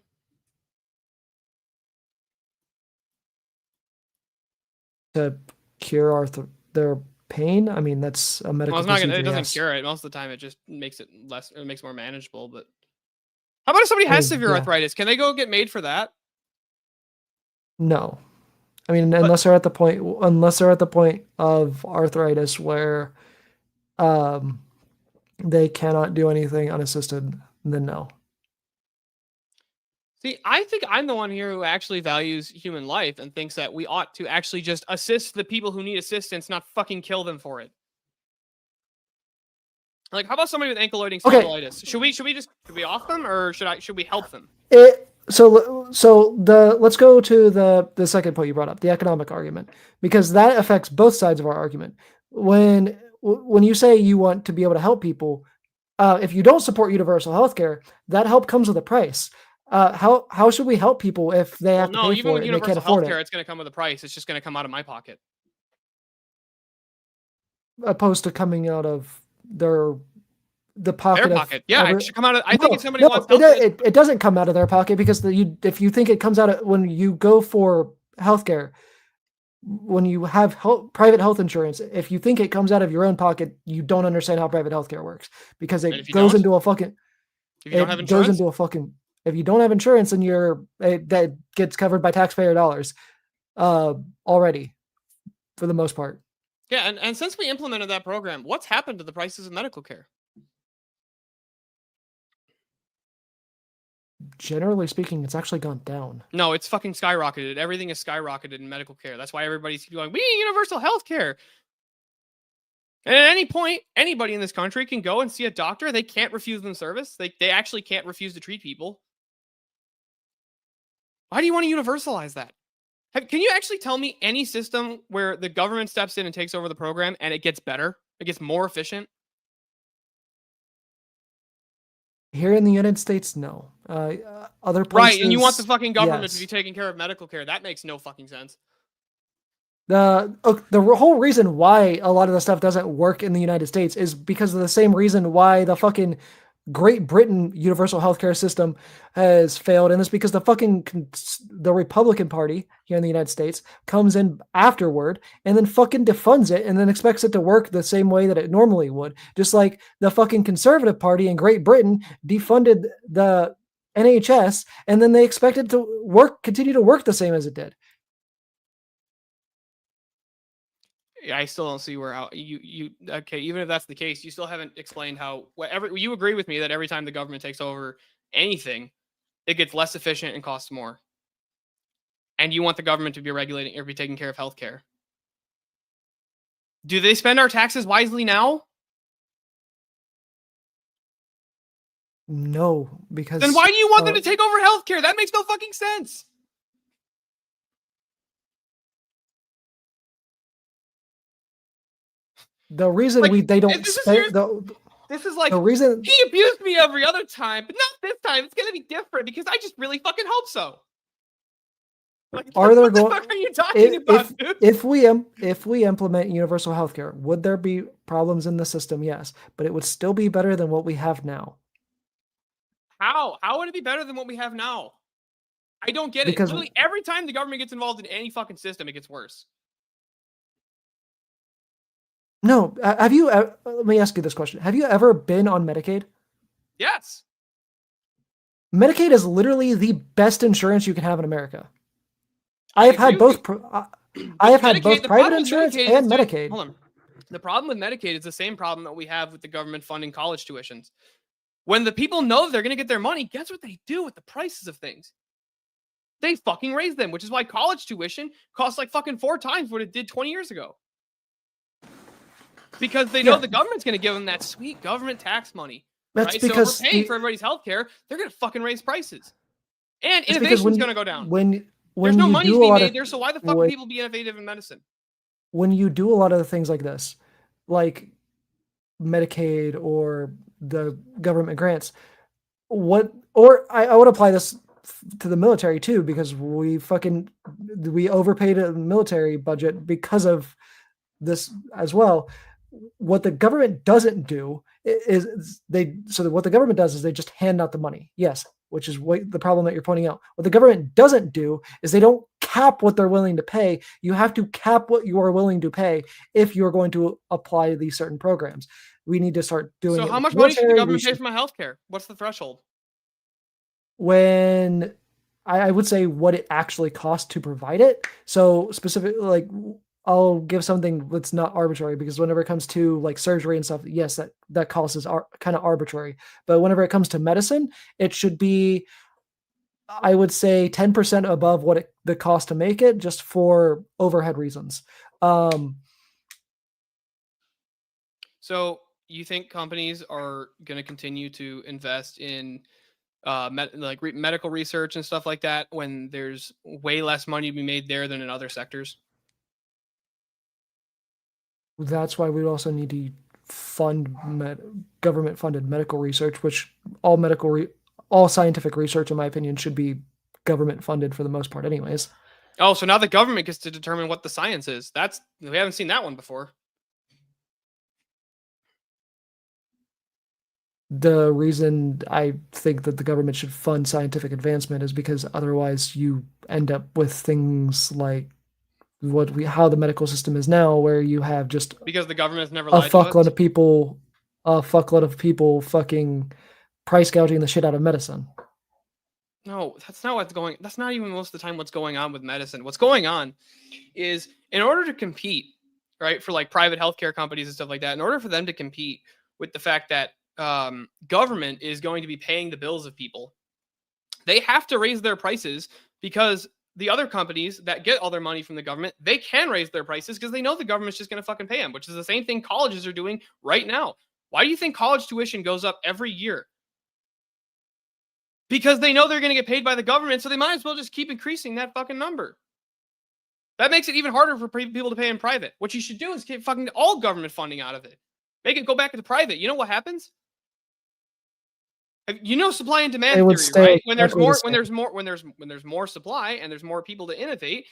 To cure their pain? I mean, that's a medical procedure. It doesn't cure it. Most of the time, it just makes it less. It makes it more manageable. But how about if somebody has severe arthritis? Can they go get made for that? No, I mean, unless they're at the point of arthritis where, they cannot do anything unassisted, then no. See, I think I'm the one here who actually values human life and thinks that we ought to actually just assist the people who need assistance, not fucking kill them for it. Like, how about somebody with ankylosing spondylitis? Should we off them, or should we help them? Let's go to the second point you brought up, the economic argument, because that affects both sides of our argument. When you say you want to be able to help people, if you don't support universal healthcare, that help comes with a price. How should we help people if they have to pay for it and they can't afford it? It's going to come with a price. It's just going to come out of my pocket, opposed to coming out of the pocket. Their pocket. Yeah, it should come out of. I think if somebody wants help, it doesn't come out of their pocket, because if you think it comes out of when you go for healthcare, when you have private health insurance, if you think it comes out of your own pocket, you don't understand how private healthcare works, because it goes into a fucking. If you don't have insurance, goes into a fucking. If you don't have insurance, then that gets covered by taxpayer dollars, already, for the most part. Yeah, and since we implemented that program, what's happened to the prices of medical care? Generally speaking, it's actually gone down. No, it's fucking skyrocketed. Everything is skyrocketed in medical care. That's why everybody's going, we need universal health care. And at any point, anybody in this country can go and see a doctor. They can't refuse them service. They actually can't refuse to treat people. Why do you want to universalize that? Can you actually tell me any system where the government steps in and takes over the program and it gets better? It gets more efficient? Here in the United States, no. Other places, right, and you want the fucking government to be taking care of medical care. That makes no fucking sense. The whole reason why a lot of the stuff doesn't work in the United States is because of the same reason why the fucking Great Britain universal healthcare system has failed, and it's because the Republican Party here in the United States comes in afterward and then fucking defunds it and then expects it to work the same way that it normally would. Just like the fucking Conservative Party in Great Britain defunded the NHS and then they expect it to continue to work the same as it did. I still don't see where okay, even if that's the case, you still haven't explained how you agree with me that every time the government takes over anything, it gets less efficient and costs more. And you want the government to be regulating or be taking care of healthcare. Do they spend our taxes wisely now? No, because then why do you want them to take over healthcare? That makes no fucking sense. The reason they don't spend this is like the reason he abused me every other time, but not this time. It's gonna be different because I just really fucking hope so. Like, what the fuck are you talking about, dude? If we implement universal healthcare, would there be problems in the system, yes, but it would still be better than what we have now. How would it be better than what we have now? I don't get it. Because- Literally every time the government gets involved in any fucking system, it gets worse. No, have you? Let me ask you this question: have you ever been on Medicaid? Yes. Medicaid is literally the best insurance you can have in America. I I have agree had with both. you. I have had Medicaid- both the private problem with insurance Medicaid and is, dude, Medicaid. hold on. The problem with Medicaid is the same problem that we have with the government funding college tuitions. When the people know they're going to get their money, guess what they do with the prices of things? They fucking raise them, which is why college tuition costs like fucking 4 times what it did 20 years ago. Because they know Yeah. the government's going to give them that sweet government tax money. That's Right? because So if we're paying for everybody's health care, they're going to fucking raise prices. And it's because innovation's going to go down. When There's no you money do to a be lot made of there, so why the fuck would when- people be innovative in medicine? when you do a lot of things like this, like Medicaid or the government grants, I would apply this to the military too, because we overpaid a military budget because of this as well. What the government doesn't do what the government does is they just hand out the money. Yes, which is the problem that you're pointing out. What the government doesn't do is they don't cap what they're willing to pay. You have to cap what you are willing to pay if you're going to apply these certain programs. We need to start doing it. So how with much money should the military. government pay for my health care? What's the threshold? When I would say what it actually costs to provide it. So specifically, like, I'll give something that's not arbitrary, because whenever it comes to like surgery and stuff, yes, that cost is kind of arbitrary. But whenever it comes to medicine, it should be, I would say, 10% above what the cost to make it, just for overhead reasons. So you think companies are going to continue to invest in medical research and stuff like that when there's way less money to be made there than in other sectors? That's why we also need to fund government-funded medical research, which all scientific research, in my opinion, should be government-funded for the most part anyways. Oh, so now the government gets to determine what the science is. We haven't seen that one before. The reason I think that the government should fund scientific advancement is because otherwise you end up with things like how the medical system is now, where you have just Because the government has never a lied to us. fuckload of people fucking price gouging the shit out of medicine. No, that's not what's going. That's not even most of the time what's going on with medicine. What's going on is, in order to compete, right, for like private healthcare companies and stuff like that, in order for them to compete with the fact that government is going to be paying the bills of people, they have to raise their prices, because the other companies that get all their money from the government, they can raise their prices because they know the government's just going to fucking pay them, which is the same thing colleges are doing right now. Why do you think college tuition goes up every year? Because they know they're going to get paid by the government, so they might as well just keep increasing that fucking number. That makes it even harder for people to pay in private. What you should do is get fucking all government funding out of it. Make it go back into private. You know what happens? You know, supply and demand theory, right? When there's more supply and there's more people to innovate,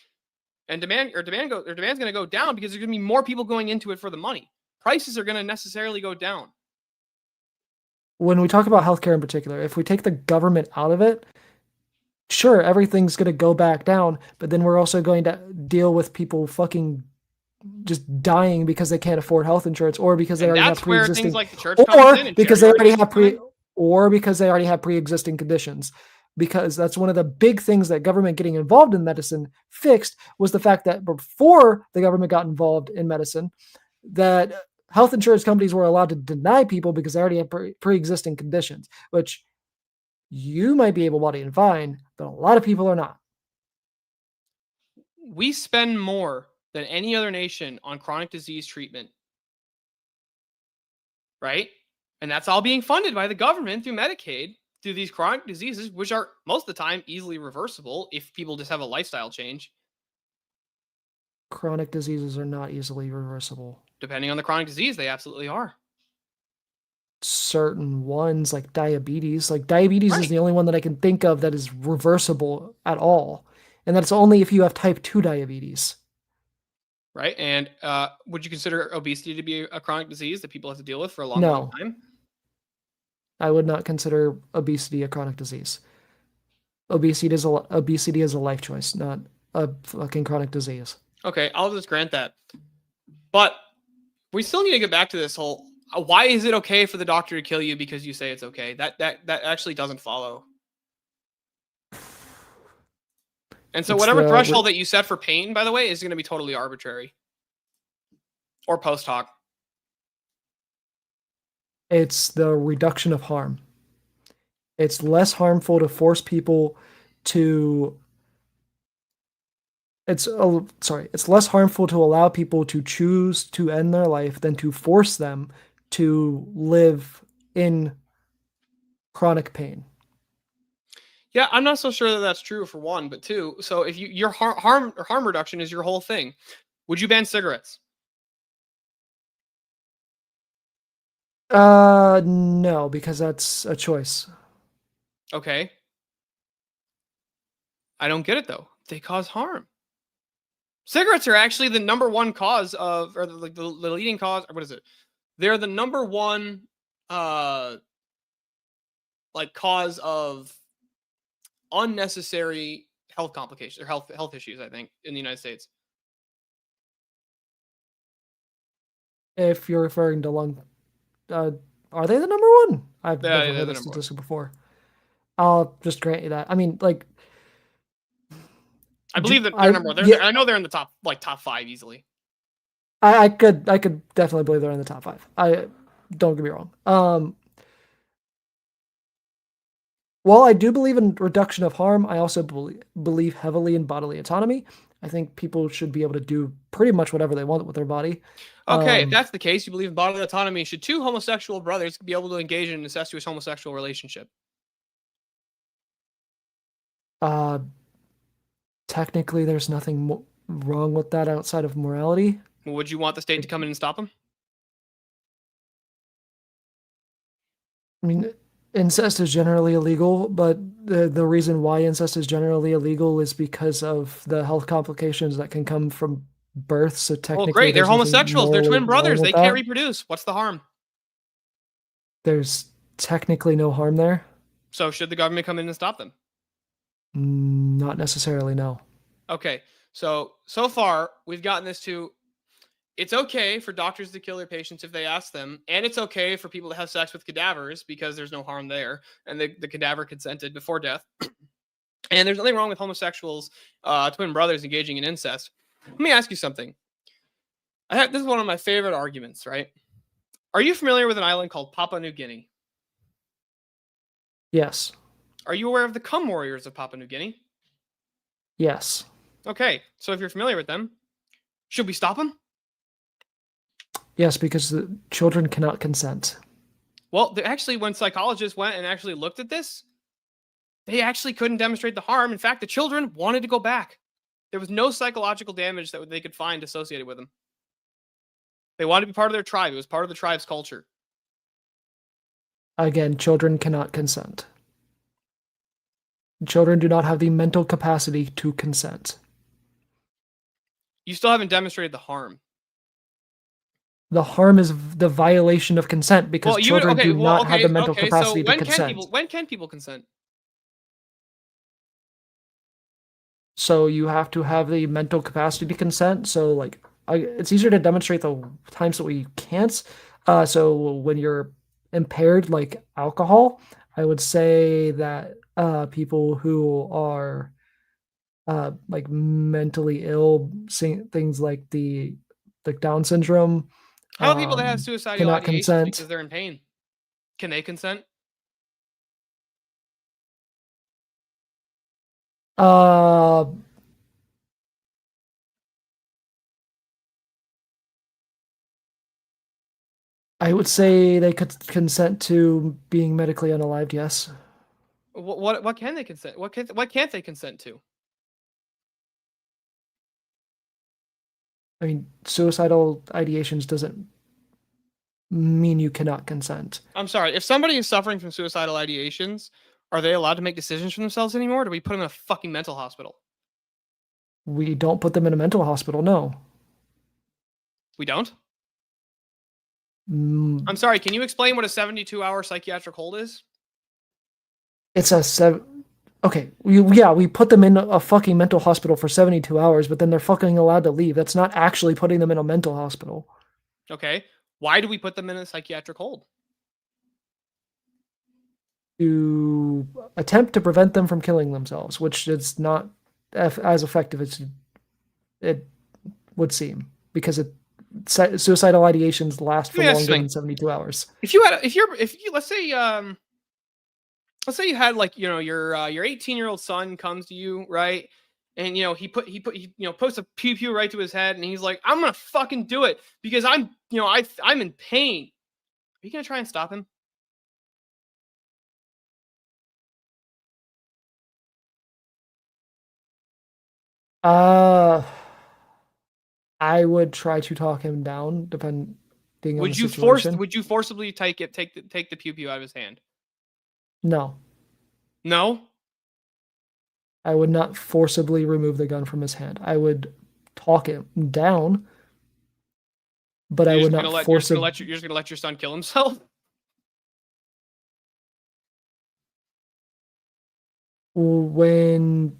and demand's going to go down, because there's going to be more people going into it for the money. Prices are going to necessarily go down. When we talk about healthcare in particular, if we take the government out of it, sure, everything's going to go back down, but then we're also going to deal with people fucking just dying because they can't afford health insurance, or because they already have pre-existing, things like the church comes in, and because they already charity have pre-existing conditions. Because that's one of the big things that government getting involved in medicine fixed, was the fact that before the government got involved in medicine, that health insurance companies were allowed to deny people because they already have pre-existing conditions, which you might be able-bodied and fine, but a lot of people are not. We spend more than any other nation on chronic disease treatment, right? And that's all being funded by the government through Medicaid, through these chronic diseases, which are most of the time easily reversible if people just have a lifestyle change. Chronic diseases are not easily reversible. Depending on the chronic disease, they absolutely are. Certain ones, like diabetes. Like diabetes Right. is the only one that I can think of that is reversible at all. And that's only if you have type 2 diabetes. right? And would you consider obesity to be a chronic disease that people have to deal with for a long, No. long time? I would not consider obesity a chronic disease. Obesity is a life choice, not a fucking chronic disease. Okay, I'll just grant that. But we still need to get back to this whole why is it okay for the doctor to kill you because you say it's okay? That actually doesn't follow. And so It's whatever the- threshold that you set for pain, by the way, is going to be totally arbitrary or post hoc. It's the reduction of harm. It's less harmful to force people to. It's less harmful to allow people to choose to end their life than to force them to live in chronic pain. Yeah, I'm not so sure that that's true for one, but two. So if your harm reduction is your whole thing, would you ban cigarettes? No, because that's a choice. Okay. I don't get it though. They cause harm. Cigarettes are actually the number one cause of, or the leading cause. Or what is it? They're the number one, cause of unnecessary health complications or health issues. I think in the United States. If you're referring to lung, are they the number one? I've Yeah, never they're heard the this number one. statistic before. I'll just grant you that. I mean, like, I believe that they're I- number one. yeah. I know they're in the top 5 easily. I could definitely believe they're in the top 5. I don't get me wrong. While I do believe in reduction of harm, I also believe heavily in bodily autonomy. I think people should be able to do pretty much whatever they want with their body. Okay, if that's the case, you believe in bodily autonomy. Should two homosexual brothers be able to engage in an incestuous homosexual relationship? Technically, there's nothing wrong with that outside of morality. Would you want the state to come in and stop them? I mean, incest is generally illegal, but the reason why incest is generally illegal is because of the health complications that can come from birth. So technically, Well, great. They're there's nothing homosexuals. They're morally twin brothers. wrong They with can't that. reproduce. What's the harm? There's technically no harm there. So should the government come in and stop them? Not necessarily, no. Okay. So far, we've gotten this to it's okay for doctors to kill their patients if they ask them, and it's okay for people to have sex with cadavers because there's no harm there, and the cadaver consented before death. And there's nothing wrong with homosexuals, twin brothers engaging in incest. Let me ask you something. This is one of my favorite arguments, right? Are you familiar with an island called Papua New Guinea? Yes. Are you aware of the cum warriors of Papua New Guinea? Yes. Okay, so if you're familiar with them, should we stop them? Yes, because the children cannot consent. Well, actually, when psychologists went and actually looked at this, they actually couldn't demonstrate the harm. In fact, the children wanted to go back. There was no psychological damage that they could find associated with them. They wanted to be part of their tribe. It was part of the tribe's culture. Again, children cannot consent. Children do not have the mental capacity to consent. You still haven't demonstrated the harm. The harm is the violation of consent because children do not have the mental capacity to consent. When can people consent? So you have to have the mental capacity to consent. So like, it's easier to demonstrate the times that we can't. So when you're impaired, like alcohol, I would say that people who are like mentally ill, things like the Down syndrome. How about people that have suicidal cannot ideations consent. because they're in pain? Can they consent? I would say they could consent to being medically unalived. Yes. What can they consent? What can't they consent to? I mean, suicidal ideations doesn't mean you cannot consent. I'm sorry. If somebody is suffering from suicidal ideations, are they allowed to make decisions for themselves anymore? Or do we put them in a fucking mental hospital? We don't put them in a mental hospital. No. We don't? Mm, I'm sorry, can you explain what a 72-hour psychiatric hold is? it's a okay, we put them in a fucking mental hospital for 72 hours, but then they're fucking allowed to leave. That's not actually putting them in a mental hospital. Okay. Why do we put them in a psychiatric hold? To attempt to prevent them from killing themselves, which is not as effective as it would seem, because suicidal ideations last for Let me ask you longer something. than 72 hours. If you let's say you had like, your 18-year-old son comes to you, right? And he puts a pew pew right to his head, and he's like, I'm gonna fucking do it because I'm in pain. Are you gonna try and stop him? I would try to talk him down, depending on the situation. Would you forcibly take the pew pew out of his hand? No, No. I would not forcibly remove the gun from his hand. I would talk him down, but I would not force him. You're just gonna let your son kill himself? When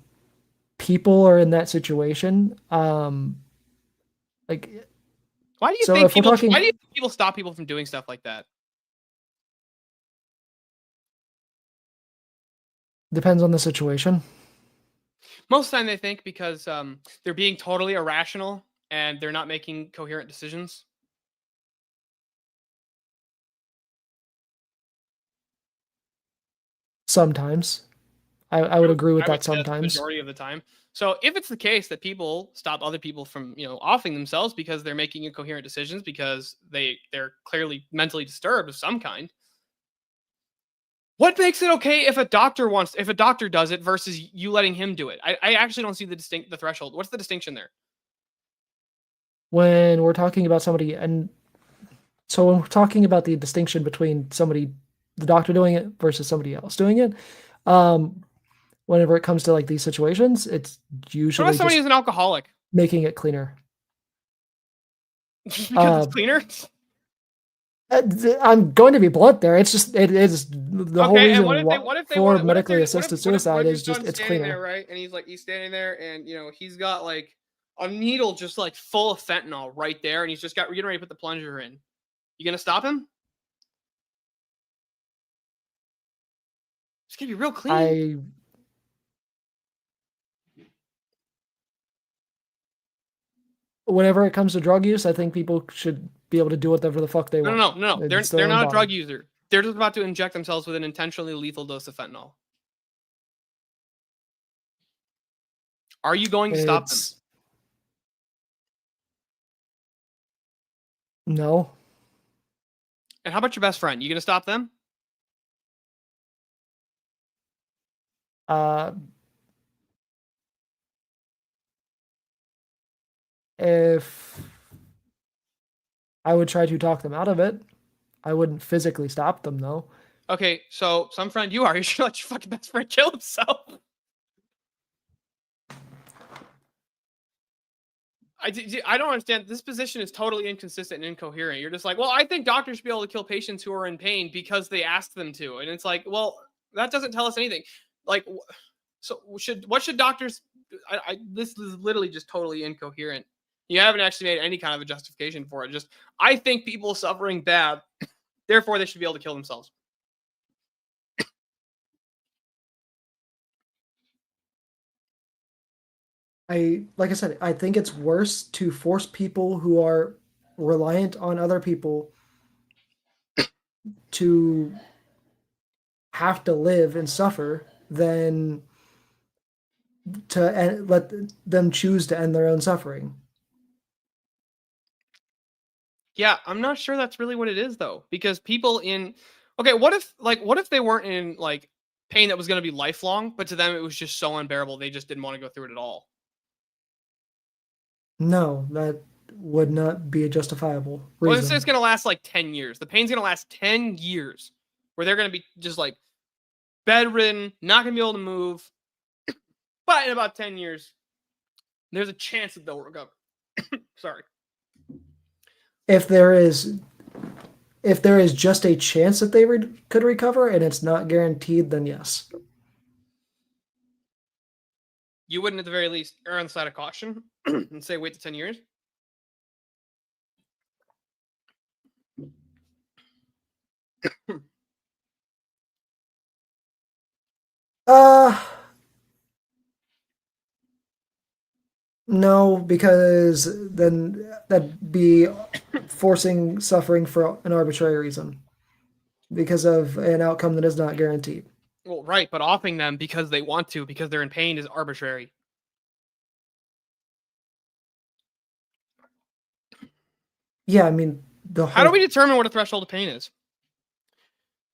people are in that situation, like, Why do you so think if we're talking, why do you think people stop people from doing stuff like that? depends on the situation. Most of the time they think because they're being totally irrational and they're not making coherent decisions. Sometimes, I would agree with I would that. say that's the Sometimes, majority of the time. So if it's the case that people stop other people from, offing themselves because they're making incoherent decisions because they're clearly mentally disturbed of some kind, what makes it okay if a doctor does it versus you letting him do it? I actually don't see the threshold. What's the distinction there? when we're talking about somebody, and so when we're talking about the distinction between the doctor doing it versus somebody else doing it, whenever it comes to like these situations, it's What usually about somebody just who's an alcoholic? making it cleaner. Just because it's cleaner? I'm going to be blunt there. It's just it is the whole Okay, and reason for medically assisted suicide is just it's standing cleaner. there, right? And he's standing there, and he's got like a needle just like full of fentanyl right there, and he's just getting ready to put the plunger in. You gonna stop him? It's gonna be real clean. Whenever it comes to drug use, I think people should be able to do whatever the fuck they want. No. They're not a drug user. They're just about to inject themselves with an intentionally lethal dose of fentanyl. Are you going to stop them? No. And how about your best friend? You gonna stop them? If I would try to talk them out of it, I wouldn't physically stop them though. Okay, so some friend you should let your fucking best friend kill himself. I don't understand. This position is totally inconsistent and incoherent. You're just like, well, I think doctors should be able to kill patients who are in pain because they asked them to. And it's like, well, that doesn't tell us anything. Like, so what should doctors? This is literally just totally incoherent. You haven't actually made any kind of a justification for it. Just, I think people suffering bad, therefore they should be able to kill themselves. Like I said, I think it's worse to force people who are reliant on other people to have to live and suffer than to let them choose to end their own suffering. Yeah, I'm not sure that's really what it is though, because people what if they weren't in like pain that was going to be lifelong, but to them it was just so unbearable they just didn't want to go through it at all. No, that would not be a justifiable reason. Well, let's say it's going to last like 10 years. The pain's going to last 10 years where they're going to be just like bedridden, not going to be able to move. But in about 10 years, there's a chance that they'll recover. Sorry. if there is just a chance that they could recover and it's not guaranteed, then yes. You wouldn't, at the very least, err on the side of caution and say wait to 10 years? No, because then that'd be forcing suffering for an arbitrary reason because of an outcome that is not guaranteed. Well, right, but offing them because they want to, because they're in pain, is arbitrary. Yeah, I mean, How do we determine what a threshold of pain is?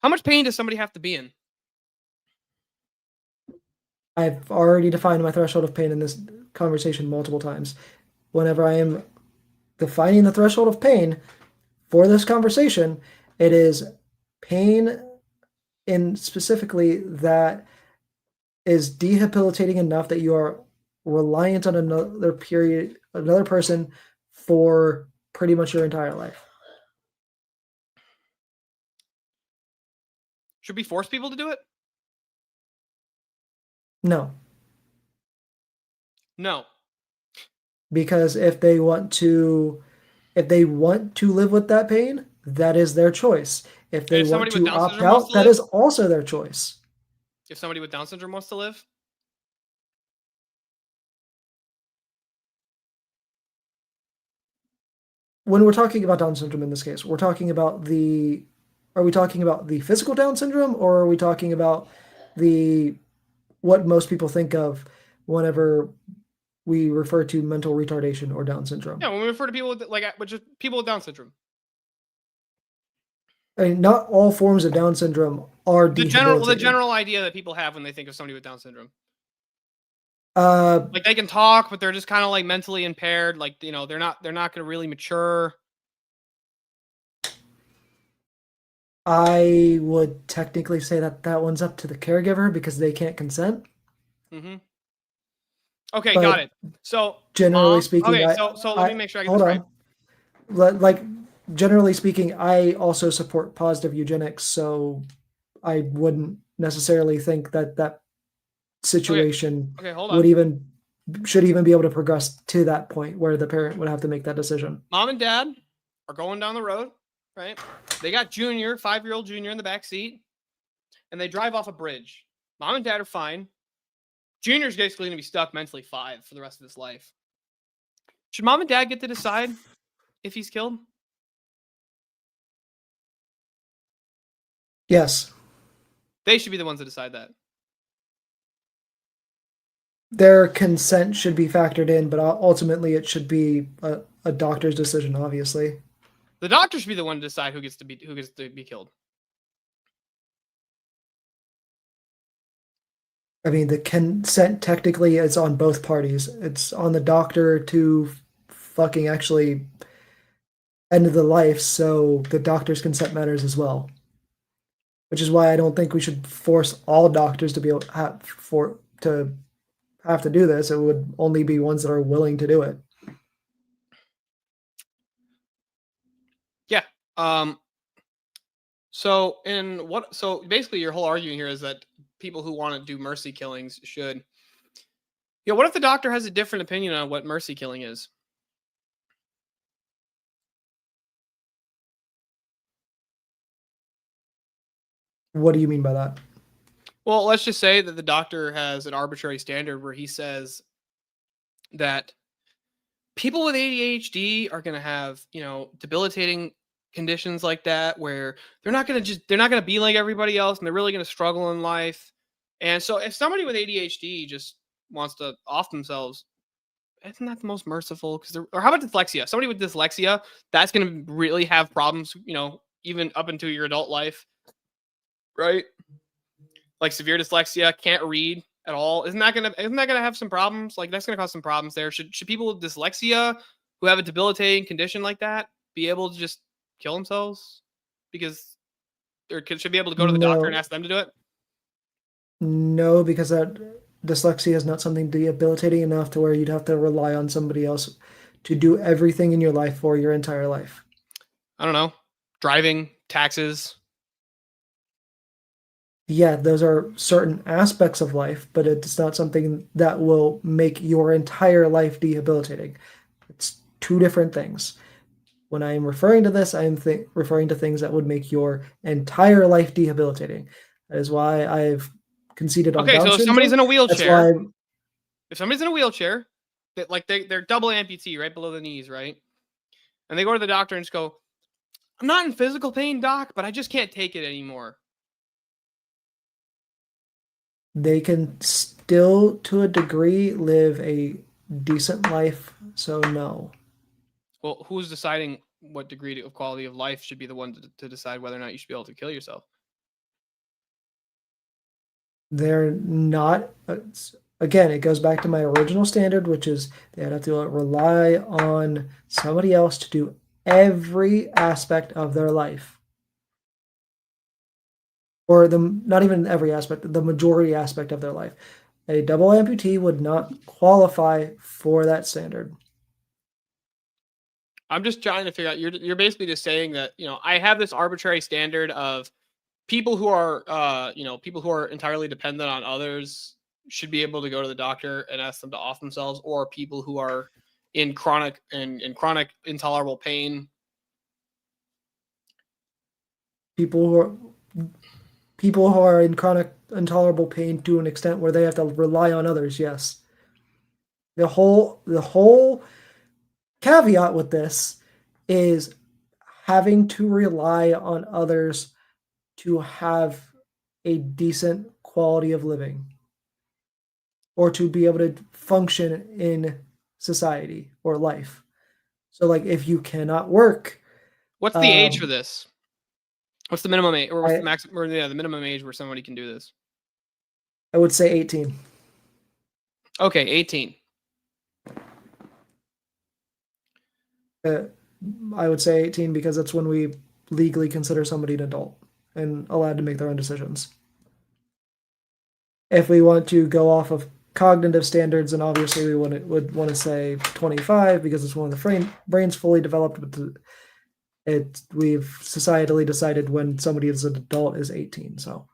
How much pain does somebody have to be in? I've already defined my threshold of pain in this conversation multiple times. Whenever I am defining the threshold of pain for this conversation, it is pain in specifically that is debilitating enough that you are reliant on another person for pretty much your entire life. Should we force people to do it? No. No. Because if they want to live with that pain, that is their choice. If they want to opt out, that is also their choice. If somebody with Down syndrome wants to live? When we're talking about Down syndrome in this case, are we talking about the physical Down syndrome, or are we talking about what most people think of whenever we refer to mental retardation or Down syndrome? Yeah, when we refer to people with just people with Down syndrome. I mean, not all forms of Down syndrome are the general idea that people have when they think of somebody with Down syndrome. Like they can talk, but they're just kind of like mentally impaired. Like, they're not going to really mature. I would technically say that one's up to the caregiver because they can't consent. Mm-hmm. Okay, got it. So generally speaking, okay, so let me make sure I get this right. Like generally speaking, I also support positive eugenics, so I wouldn't necessarily think that situation should even be able to progress to that point where the parent would have to make that decision. Mom and dad are going down the road, right? They got Junior, 5-year-old Junior in the back seat, and they drive off a bridge. Mom and dad are fine. Junior's basically going to be stuck mentally 5 for the rest of his life. Should mom and dad get to decide if he's killed? Yes. They should be the ones to decide that. Their consent should be factored in, but ultimately it should be a doctor's decision, obviously. The doctor should be the one to decide who gets to be killed. I mean, the consent technically is on both parties. It's on the doctor to fucking actually end the life, so the doctor's consent matters as well. Which is why I don't think we should force all doctors to be able to have to do this. It would only be ones that are willing to do it. Yeah. So basically your whole argument here is that people who want to do mercy killings should. What if the doctor has a different opinion on what mercy killing is? What do you mean by that? Well, let's just say that the doctor has an arbitrary standard where he says that people with ADHD are going to have, debilitating conditions like that, where they're not going to be like everybody else, and they're really going to struggle in life. And so if somebody with ADHD just wants to off themselves, isn't that the most merciful? Or how about dyslexia? Somebody with dyslexia, that's going to really have problems, even up into your adult life, right? Like severe dyslexia, can't read at all. Isn't that gonna have some problems? Like that's gonna cause some problems there. Should people with dyslexia who have a debilitating condition like that be able to just kill themselves because should be able to go to the doctor and ask them to do it? No, because that dyslexia is not something debilitating enough to where you'd have to rely on somebody else to do everything in your life for your entire life. I don't know, driving, taxes. Yeah, those are certain aspects of life, but it's not something that will make your entire life debilitating. It's two different things. When I am referring to this, I am referring to things that would make your entire life debilitating. That is why I've conceded on Okay, Down so if somebody's syndrome. in a That's wheelchair, why that like they're double amputee right below the knees, right? And they go to the doctor and just go, I'm not in physical pain, doc, but I just can't take it anymore. they can still, to a degree, live a decent life. So no, Well, who's deciding what degree of quality of life should be the one to decide whether or not you should be able to kill yourself? they're not. Again, it goes back to my original standard, which is they have to rely on somebody else to do every aspect of their life. Or not even every aspect, the majority aspect of their life. A double amputee would not qualify for that standard. I'm just trying to figure out. You're basically just saying that I have this arbitrary standard of people who are people who are entirely dependent on others should be able to go to the doctor and ask them to off themselves, or people who are in chronic intolerable pain. People who are in chronic intolerable pain to an extent where they have to rely on others, yes. The whole caveat with this is having to rely on others to have a decent quality of living or to be able to function in society or life. So like if you cannot work, What's the age for this? What's the minimum age, or what's the maximum, or the minimum age where somebody can do this? I would say 18. Okay, 18. I would say 18 because that's when we legally consider somebody an adult and allowed to make their own decisions. If we want to go off of cognitive standards, and obviously we would want to say 25 because it's when the brain's fully developed. But we've societally decided when somebody is an adult is 18. So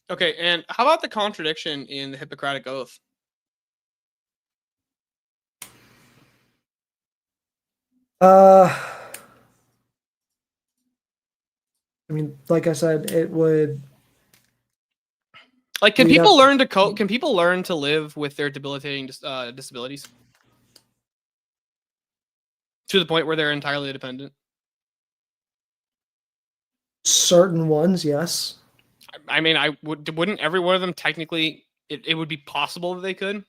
okay, and how about the contradiction in the Hippocratic Oath? I mean, like I said, it would. Like, can people learn to cope? Can people learn to live with their debilitating disabilities to the point where they're entirely dependent? Certain ones, yes. I mean, wouldn't every one of them technically it would be possible that they could?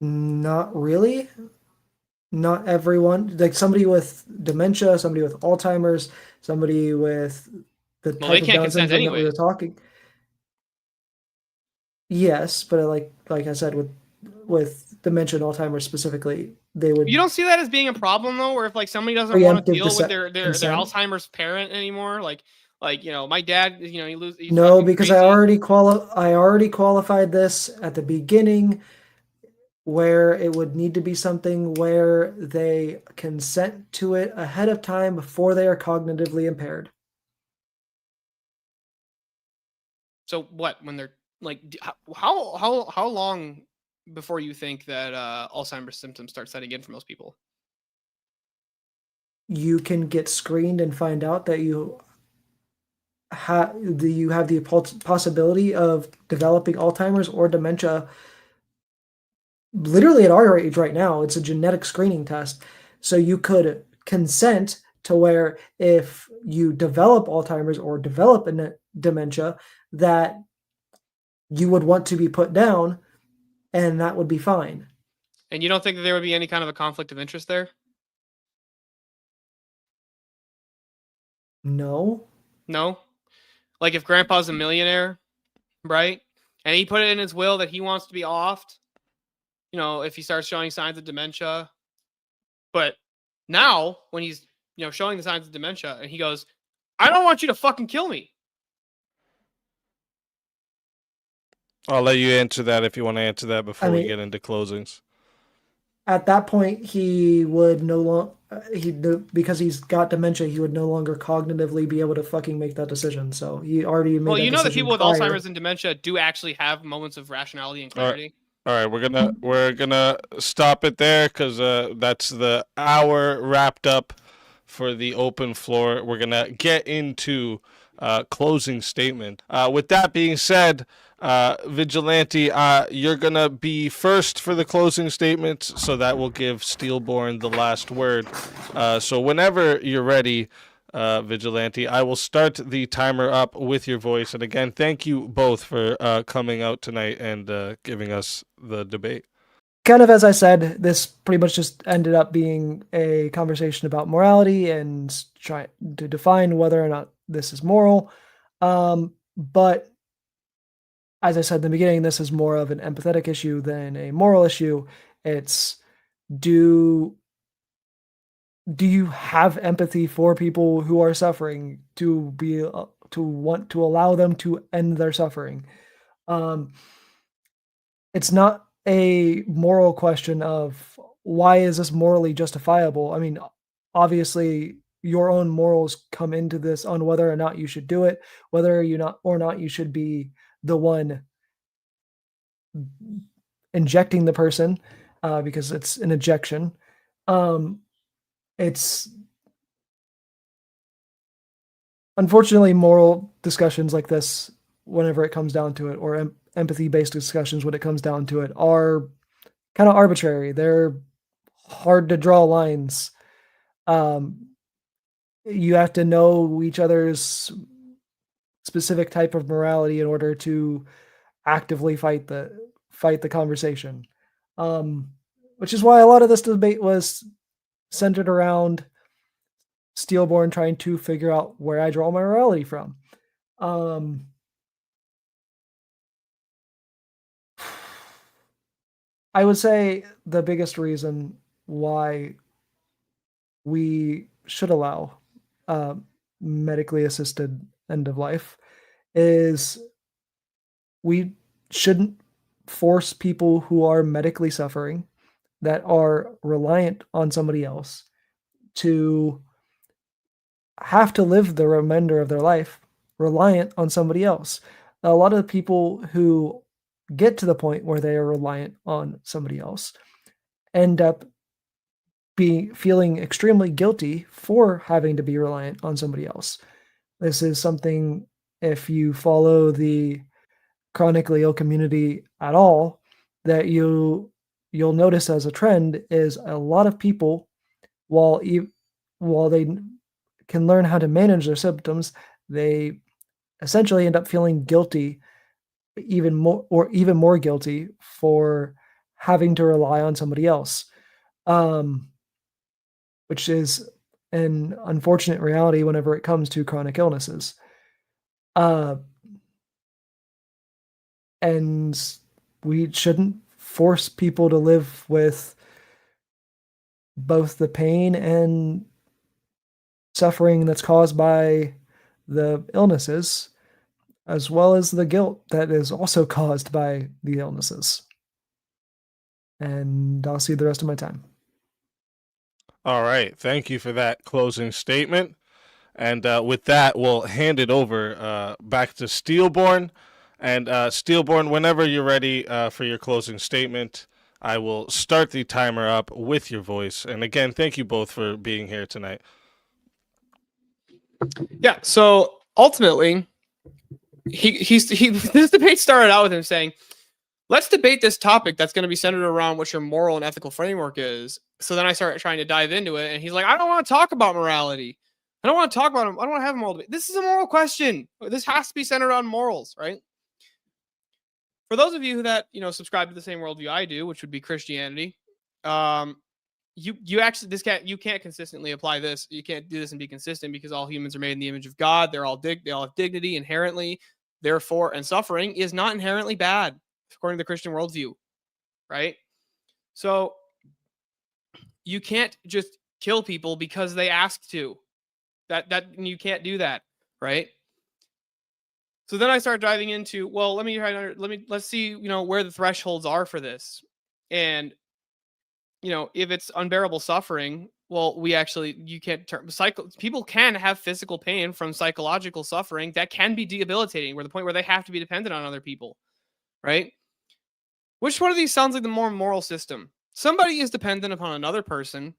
Not really. Not everyone. Like somebody with dementia, somebody with Alzheimer's, somebody with the type of Down syndrome that we were talking. Yes, but like I said, with dementia and Alzheimer's specifically, they would. You don't see that as being a problem though, where if like somebody doesn't want to deal with their Alzheimer's parent anymore, like my dad, he's no, because crazy. I already qualified this at the beginning, where it would need to be something where they consent to it ahead of time before they are cognitively impaired. So what, when they're like, how long before you think that Alzheimer's symptoms start setting in for most people? You can get screened and find out that you have the possibility of developing Alzheimer's or dementia. Literally at our age right now, it's a genetic screening test. So you could consent to where if you develop Alzheimer's or develop dementia, that you would want to be put down, and that would be fine. And you don't think that there would be any kind of a conflict of interest there? No. No? Like if grandpa's a millionaire, right? And he put it in his will that he wants to be offed, if he starts showing signs of dementia. But now when he's, showing the signs of dementia and he goes, I don't want you to fucking kill me. I'll let you answer that if you want to answer that before we get into closings. at that point he would no longer because he's got dementia, he would no longer cognitively be able to fucking make that decision. So he already made Well, that you know that decision people with prior. Alzheimer's and dementia do actually have moments of rationality and All right. clarity. All right, we're gonna stop it there because that's the hour wrapped up for the open floor. We're gonna get into closing statement. With that being said, Vigilante, you're gonna be first for the closing statements, so that will give Steelborn the last word. So whenever you're ready, Vigilante, I will start the timer up with your voice. And again, thank you both for coming out tonight and giving us the debate. Kind of as I said, this pretty much just ended up being a conversation about morality and trying to define whether or not this is moral. But as I said in the beginning, this is more of an empathetic issue than a moral issue. It's do you have empathy for people who are suffering to want to allow them to end their suffering? It's not a moral question of why is this morally justifiable. I mean, obviously your own morals come into this on whether or not you should do it, whether or not you should be the one injecting the person, because it's an injection. It's unfortunately moral discussions like this, whenever it comes down to it, or empathy-based discussions when it comes down to it, are kind of arbitrary. They're hard to draw lines. You have to know each other's specific type of morality in order to actively fight the conversation. Which is why a lot of this debate was centered around Steelborn trying to figure out where I draw my morality from. I would say the biggest reason why we should allow medically assisted end of life is we shouldn't force people who are medically suffering, that are reliant on somebody else, to have to live the remainder of their life reliant on somebody else. A lot of the people who get to the point where they are reliant on somebody else end up feeling extremely guilty for having to be reliant on somebody else. This is something, if you follow the chronically ill community at all, that you'll notice as a trend is a lot of people, while they can learn how to manage their symptoms, they essentially end up feeling guilty, even more guilty for having to rely on somebody else, which is an unfortunate reality whenever it comes to chronic illnesses. And we shouldn't force people to live with both the pain and suffering that's caused by the illnesses, as well as the guilt that is also caused by the illnesses. And I'll see the rest of my time. All right, thank you for that closing statement. And with that, we'll hand it over back to Steelborn. And Steelborn, whenever you're ready for your closing statement, I will start the timer up with your voice. And again, thank you both for being here tonight. Yeah. So ultimately, this debate started out with him saying, let's debate this topic that's going to be centered around what your moral and ethical framework is. So then I started trying to dive into it, and he's like, I don't want to talk about morality. I don't want to talk about him. I don't want to have a moral debate. This is a moral question. This has to be centered on morals, right? For those of you that subscribe to the same worldview I do, which would be Christianity, you actually you can't consistently apply this. You can't do this and be consistent, because all humans are made in the image of God. They all have dignity inherently. Therefore, and suffering is not inherently bad according to the Christian worldview, right? So you can't just kill people because they asked to. That you can't do that, right? So then I start diving into, well, let's see, where the thresholds are for this. And if it's unbearable suffering, well, you can't people can have physical pain from psychological suffering that can be debilitating, where the point where they have to be dependent on other people, right? Which one of these sounds like the more moral system? Somebody is dependent upon another person,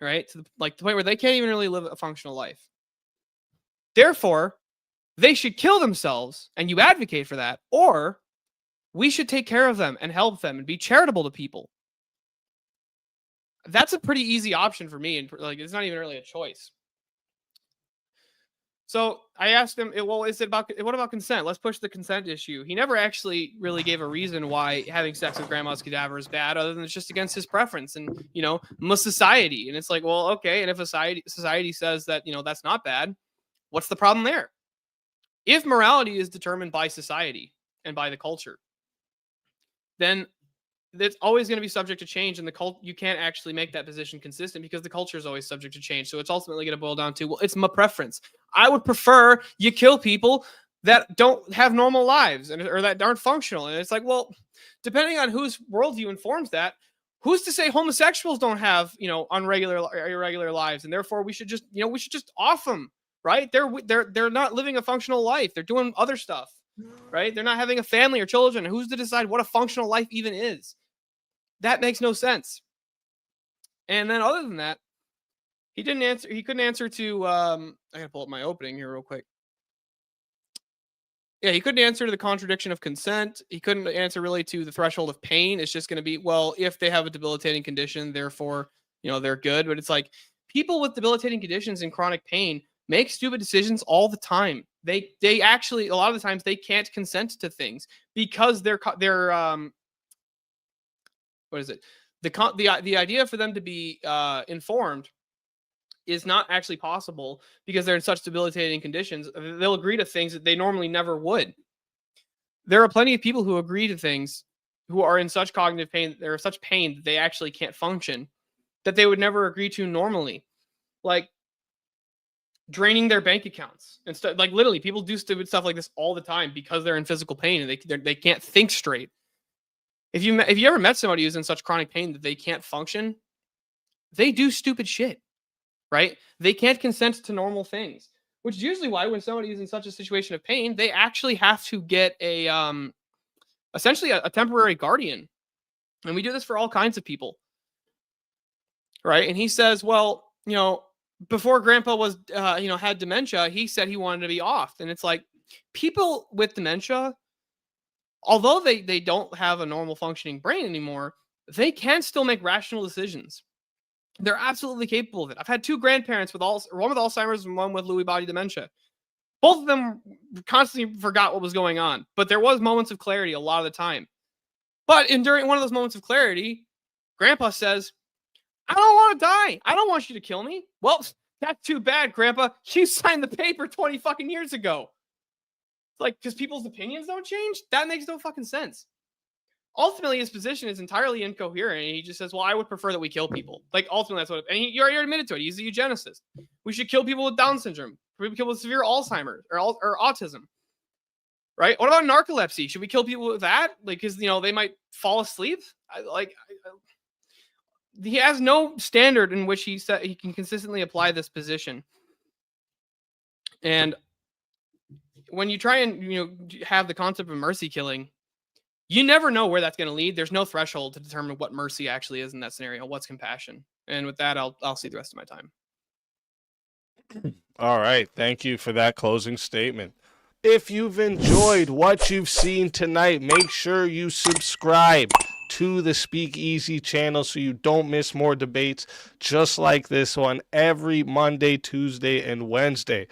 right? To the point where they can't even really live a functional life. Therefore, they should kill themselves, and you advocate for that, or we should take care of them and help them and be charitable to people. That's a pretty easy option for me, and it's not even really a choice. So I asked him, well, what about consent? Let's push the consent issue. He never actually really gave a reason why having sex with grandma's cadaver is bad, other than it's just against his preference and, society. And it's like, well, okay. And if society says that, that's not bad, what's the problem there? If morality is determined by society and by the culture, then it's always going to be subject to change, and you can't actually make that position consistent because the culture is always subject to change. So it's ultimately going to boil down to, well, it's my preference. I would prefer you kill people that don't have normal lives or that aren't functional. And it's like, well, depending on whose worldview informs that, who's to say homosexuals don't have, irregular lives, and therefore we should just off them, right? They're not living a functional life. They're doing other stuff, right? They're not having a family or children. Who's to decide what a functional life even is? That makes no sense. And then other than that, he didn't answer. He couldn't answer to, I gotta pull up my opening here real quick. Yeah, he couldn't answer to the contradiction of consent. He couldn't answer really to the threshold of pain. It's just going to be, well, if they have a debilitating condition, therefore, they're good. But it's like people with debilitating conditions and chronic pain make stupid decisions all the time. They actually, a lot of the times, they can't consent to things because they're what is it? The idea for them to be informed is not actually possible because they're in such debilitating conditions. They'll agree to things that they normally never would. There are plenty of people who agree to things who are in such cognitive pain, they're in such pain that they actually can't function, that they would never agree to normally. Like draining their bank accounts and stuff. Like literally, people do stupid stuff like this all the time because they're in physical pain and they can't think straight. If you ever met somebody who's in such chronic pain that they can't function, they do stupid shit, right? They can't consent to normal things, which is usually why when somebody is in such a situation of pain, they actually have to get essentially a temporary guardian. And we do this for all kinds of people, right? And he says, well, before grandpa was, had dementia, he said he wanted to be off. And it's like people with dementia, although they don't have a normal functioning brain anymore, they can still make rational decisions. They're absolutely capable of it. I've had two grandparents one with Alzheimer's and one with Lewy body dementia. Both of them constantly forgot what was going on, but there was moments of clarity a lot of the time. But during one of those moments of clarity, grandpa says, I don't want to die. I don't want you to kill me. Well, that's too bad, grandpa. You signed the paper 20 fucking years ago. Like, because people's opinions don't change? That makes no fucking sense. Ultimately, his position is entirely incoherent. And he just says, well, I would prefer that we kill people. Like, ultimately, that's what... And he already admitted to it. He's a eugenicist. We should kill people with Down syndrome. We should kill people with severe Alzheimer's or autism. Right? What about narcolepsy? Should we kill people with that? Like, because, they might fall asleep? He has no standard in which he said he can consistently apply this position. And when you try and have the concept of mercy killing, you never know where that's going to lead. There's no threshold to determine what mercy actually is in that scenario. What's compassion? And with that, I'll see the rest of my time. All right. Thank you for that closing statement. If you've enjoyed what you've seen tonight, make sure you subscribe to the SpeakeaZy channel so you don't miss more debates just like this one every Monday, Tuesday, and Wednesday.